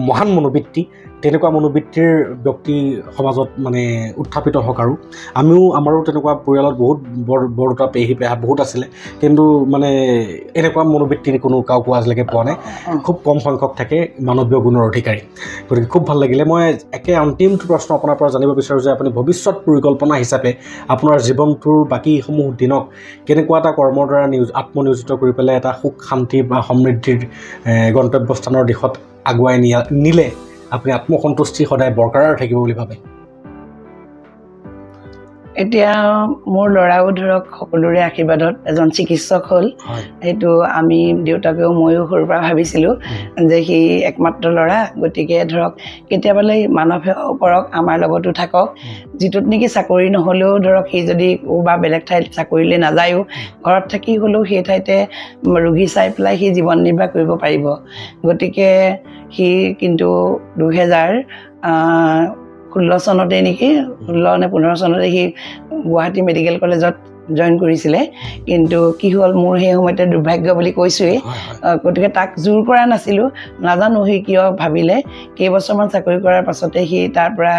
মহান মনোবৃত্তি তেনেকুৱা মনোবৃত্তিৰ ব্যক্তি সমাজত মানে উত্থাপিত হওক আৰু আমাৰো তেনেকুৱা পৰিয়ালত বহুত বৰদেউতা পেহী পেহা বহুত আছিলে কিন্তু মানে এনেকুৱা মনোবৃত্তি কোনো কাকো আজিলৈকে পোৱা নাই খুব কম সংখ্যক থাকে মানৱীয় গুণৰ অধিকাৰী গতিকে খুব ভাল লাগিলে মই একে অন্তিমটো প্ৰশ্ন আপোনাৰ পৰা জানিব বিচাৰোঁ যে আপুনি ভৱিষ্যত পৰিকল্পনা হিচাপে আপোনাৰ জীৱনটোৰ বাকীসমূহ দিনক কেনেকুৱা এটা কৰ্মৰ দ্বাৰা আত্মনিয়োজিত কৰি পেলাই এটা সুখ শান্তি বা সমৃদ্ধিৰ গন্তব্যস্থানৰ দিশত আগুৱাই নিলে আপুনি আত্মসন্তুষ্টি সদায় বৰকৰাৰ থাকিব বুলি ভাবে এতিয়া মোৰ ল'ৰাও ধৰক সকলোৰে আশীৰ্বাদত এজন চিকিৎসক হ'ল সেইটো আমি দেউতাকেও ময়ো সৰুৰ পৰা ভাবিছিলোঁ যে সি একমাত্ৰ ল'ৰা গতিকে ধৰক কেতিয়াবালৈ মানৱ সেৱা কৰক আমাৰ লগতো থাকক যিটোত নেকি চাকৰি নহ'লেও ধৰক সি যদি বা বেলেগ ঠাইত চাকৰিলৈ নাযায়ো ঘৰত থাকি হ'লেও সেই ঠাইতে ৰোগী চাই পেলাই সি জীৱন নিৰ্বাহ কৰিব পাৰিব গতিকে সি কিন্তু 2016 চনতে নেকি 16 নে 15 চনতে সি গুৱাহাটী মেডিকেল কলেজত জইন কৰিছিলে কিন্তু কি হ'ল মোৰ সেই সময়তে দুৰ্ভাগ্য বুলি কৈছোঁৱেই গতিকে তাক জোৰ কৰা নাছিলোঁ নাজানো সি কিয় ভাবিলে কেইবছৰমান চাকৰি কৰাৰ পাছতে সি তাৰ পৰা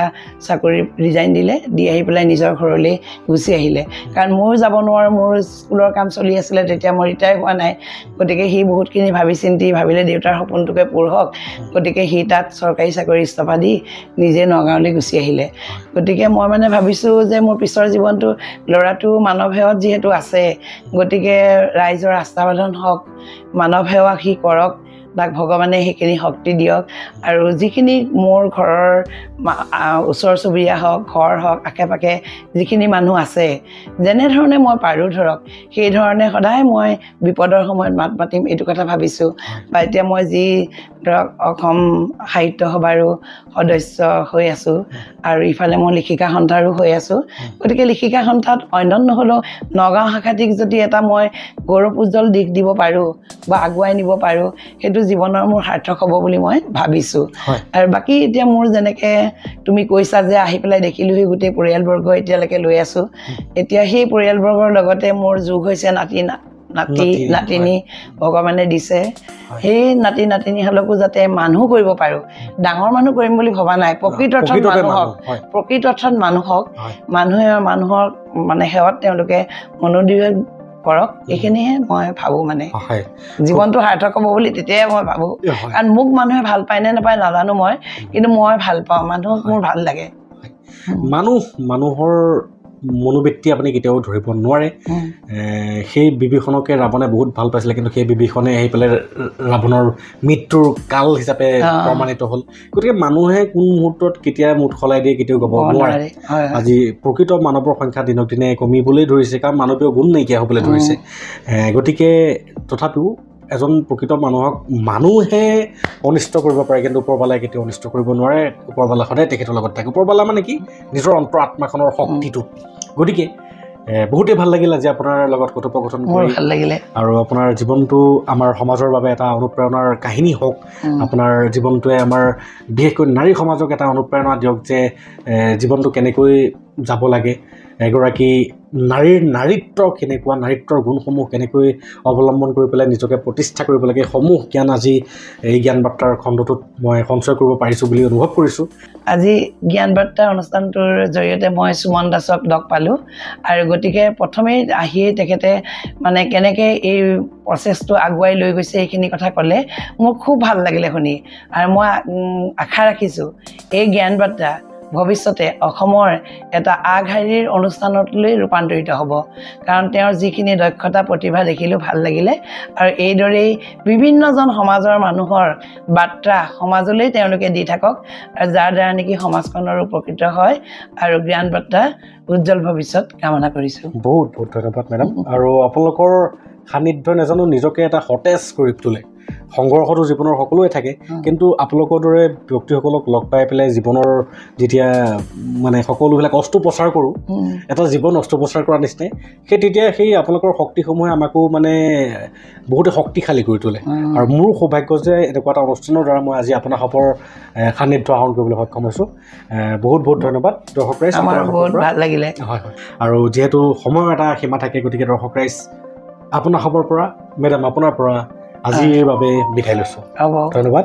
চাকৰি ৰিজাইন দিলে দি আহি পেলাই নিজৰ ঘৰলৈ গুচি আহিলে কাৰণ মোৰ যাব নোৱাৰোঁ মোৰ স্কুলৰ কাম চলি আছিলে তেতিয়া মই ৰিটায়াৰ হোৱা নাই গতিকে সি বহুতখিনি ভাবি চিন্তি ভাবিলে দেউতাৰ সপোনটোকে পূৰ হওক গতিকে সি তাত চৰকাৰী চাকৰি ইস্তফা দি নিজে নগাঁৱলৈ গুচি আহিলে গতিকে মই মানে ভাবিছোঁ যে মোৰ পিছৰ জীৱনটো ল'ৰাটো মানৱ সেৱাত যিহেতু আছে গতিকে ৰাইজৰ আস্থাবাদন হওক মানৱ সেৱা সি কৰক তাক ভগৱানে সেইখিনি শক্তি দিয়ক আৰু যিখিনি মোৰ ঘৰৰ ওচৰ চুবুৰীয়া হওক ঘৰ হওক আশে পাশে যিখিনি মানুহ আছে যেনেধৰণে মই পাৰোঁ ধৰক সেই ধৰণে সদায় মই বিপদৰ সময়ত মাত মাতিম এইটো কথা ভাবিছোঁ বা এতিয়া মই যি ধৰক অসম সাহিত্য সভাৰো সদস্য হৈ আছোঁ আৰু ইফালে মই লিখিকা সন্থাৰো হৈ আছোঁ গতিকে লিখিকা সন্থাত অন্য নহ'লেও নগাঁও শাখাটিক যদি এটা মই গৌৰৱ উজ্জ্বল দিশ দিব পাৰোঁ বা আগুৱাই নিব পাৰোঁ সেইটো জীৱনৰ মোৰ সাৰ্থক হ'ব বুলি মই ভাবিছোঁ আৰু বাকী এতিয়া মোৰ যেনেকৈ তুমি কৈছা যে আহি পেলাই দেখিলোঁ সেই গোটেই পৰিয়ালবৰ্গ এতিয়ালৈকে লৈ আছোঁ এতিয়া সেই পৰিয়ালবৰ্গৰ লগতে মোৰ যোগ হৈছে নাতিনী ভগৱানে দিছে সেই নাতিনীহালকো যাতে মানুহ কৰিব পাৰোঁ ডাঙৰ মানুহ কৰিম বুলি ভবা নাই প্ৰকৃত অৰ্থত মানুহে মানুহৰ মানে সেৱাত তেওঁলোকে মনোনিৱেশ কৰক এইখিনিহে মই ভাবোঁ মানে জীৱনটো সাৰ্থক হ'ব বুলি তেতিয়াই মই ভাবোঁ কাৰণ মোক মানুহে ভাল পায় নে নাপায় নাজানো মই কিন্তু মই ভাল পাওঁ মানুহক মোৰ ভাল লাগে মানুহৰ মনোবৃত্তি আপুনি কেতিয়াও ধৰিব নোৱাৰে সেই বিভীষণকে ৰাৱণে বহুত ভাল পাইছিলে কিন্তু সেই বিভীষণে আহি পেলাই ৰাৱণৰ মৃত্যুৰ কাল হিচাপে প্ৰমাণিত হ'ল গতিকে মানুহে কোন মুহূৰ্তত কেতিয়া মুঠ সলাই দিয়ে কেতিয়াও ক'ব নোৱাৰে আজি প্ৰকৃত মানৱৰ সংখ্যা দিনক দিনে কমিবলৈ ধৰিছে কাৰণ মানৱীয় গুণ নাইকিয়া হ'বলৈ ধৰিছে গতিকে তথাপিও এজন প্ৰকৃত মানুহক মানুহে অনিষ্ট কৰিব পাৰে কিন্তু ওপৰবালাই কেতিয়াও অনিষ্ট কৰিব নোৱাৰে ওপৰবালা সদায় তেখেতৰ লগত থাকে ওপৰবালা মানে কি নিজৰ অন্তৰ আত্মাখনৰ শক্তিটো গতিকে বহুতেই ভাল লাগিল আজি আপোনাৰ লগত কথোপকথন কৰি ভাল লাগিলে আৰু আপোনাৰ জীৱনটো আমাৰ সমাজৰ বাবে এটা অনুপ্ৰেৰণাৰ কাহিনী হওক আপোনাৰ জীৱনটোৱে আমাৰ বিশেষকৈ নাৰী সমাজক এটা অনুপ্ৰেৰণা দিয়ক যে জীৱনটো কেনেকৈ যাব লাগে এগৰাকী নাৰীৰ নাৰীত্ব কেনেকুৱা নাৰীত্বৰ গুণসমূহ কেনেকৈ অৱলম্বন কৰি পেলাই নিজকে প্ৰতিষ্ঠা কৰিব লাগে সমূহ জ্ঞান আজি এই জ্ঞান বাৰ্তাৰ খণ্ডটোত মই সঞ্চয় কৰিব পাৰিছোঁ বুলি অনুভৱ কৰিছোঁ আজি জ্ঞান বাৰ্তা অনুষ্ঠানটোৰ জৰিয়তে মই সুমন দাসক লগ পালোঁ আৰু গতিকে প্ৰথমেই আহিয়েই তেখেতে মানে কেনেকৈ এই প্ৰচেছটো আগুৱাই লৈ গৈছে এইখিনি কথা ক'লে মোৰ খুব ভাল লাগিলে শুনি আৰু মই আশা ৰাখিছোঁ এই জ্ঞান বাৰ্তা ভৱিষ্যতে অসমৰ এটা আগশাৰীৰ অনুষ্ঠানলৈ ৰূপান্তৰিত হ'ব কাৰণ তেওঁৰ যিখিনি দক্ষতা প্ৰতিভা দেখিলোঁ ভাল লাগিলে আৰু এইদৰেই বিভিন্নজন সমাজৰ মানুহৰ বাৰ্তা সমাজলৈ তেওঁলোকে দি থাকক আৰু যাৰ দ্বাৰা নেকি সমাজখনৰ উপকৃত হয় আৰু জ্ঞান বাৰ্তা উজ্জ্বল ভৱিষ্যত কামনা কৰিছোঁ বহুত ধন্যবাদ মেডাম আৰু আপোনালোকৰ সান্নিধ্য নাজানো নিজকে এটা সতেজ কৰি তোলে সংঘৰ্ষটো জীৱনৰ সকলোৱে থাকে কিন্তু আপোনালোকৰ দৰে ব্যক্তিসকলক লগ পাই পেলাই জীৱনৰ যেতিয়া মানে সকলোবিলাক অস্ত্ৰোপচাৰ কৰোঁ এটা জীৱন অস্ত্ৰোপচাৰ কৰা নিচিনাই তেতিয়া সেই আপোনালোকৰ শক্তিসমূহে আমাকো মানে বহুতে শক্তিশালী কৰি তোলে আৰু মোৰ সৌভাগ্য যে এনেকুৱা এটা অনুষ্ঠানৰ দ্বাৰা মই আজি আপোনাৰ খবৰ সান্নিধ্য আহৰণ কৰিবলৈ সক্ষম হৈছোঁ বহুত বহুত ধন্যবাদ দৰ্শক ৰাইজ আমাৰ বহুত ভাল লাগিলে হয় হয় আৰু যিহেতু সময়ৰ এটা সীমা থাকে গতিকে দৰ্শক ৰাইজ আপোনাৰ খবৰ পৰা মেডাম আপোনাৰ পৰা আজিৰ বাবে বিদায় লৈছোঁ ধন্যবাদ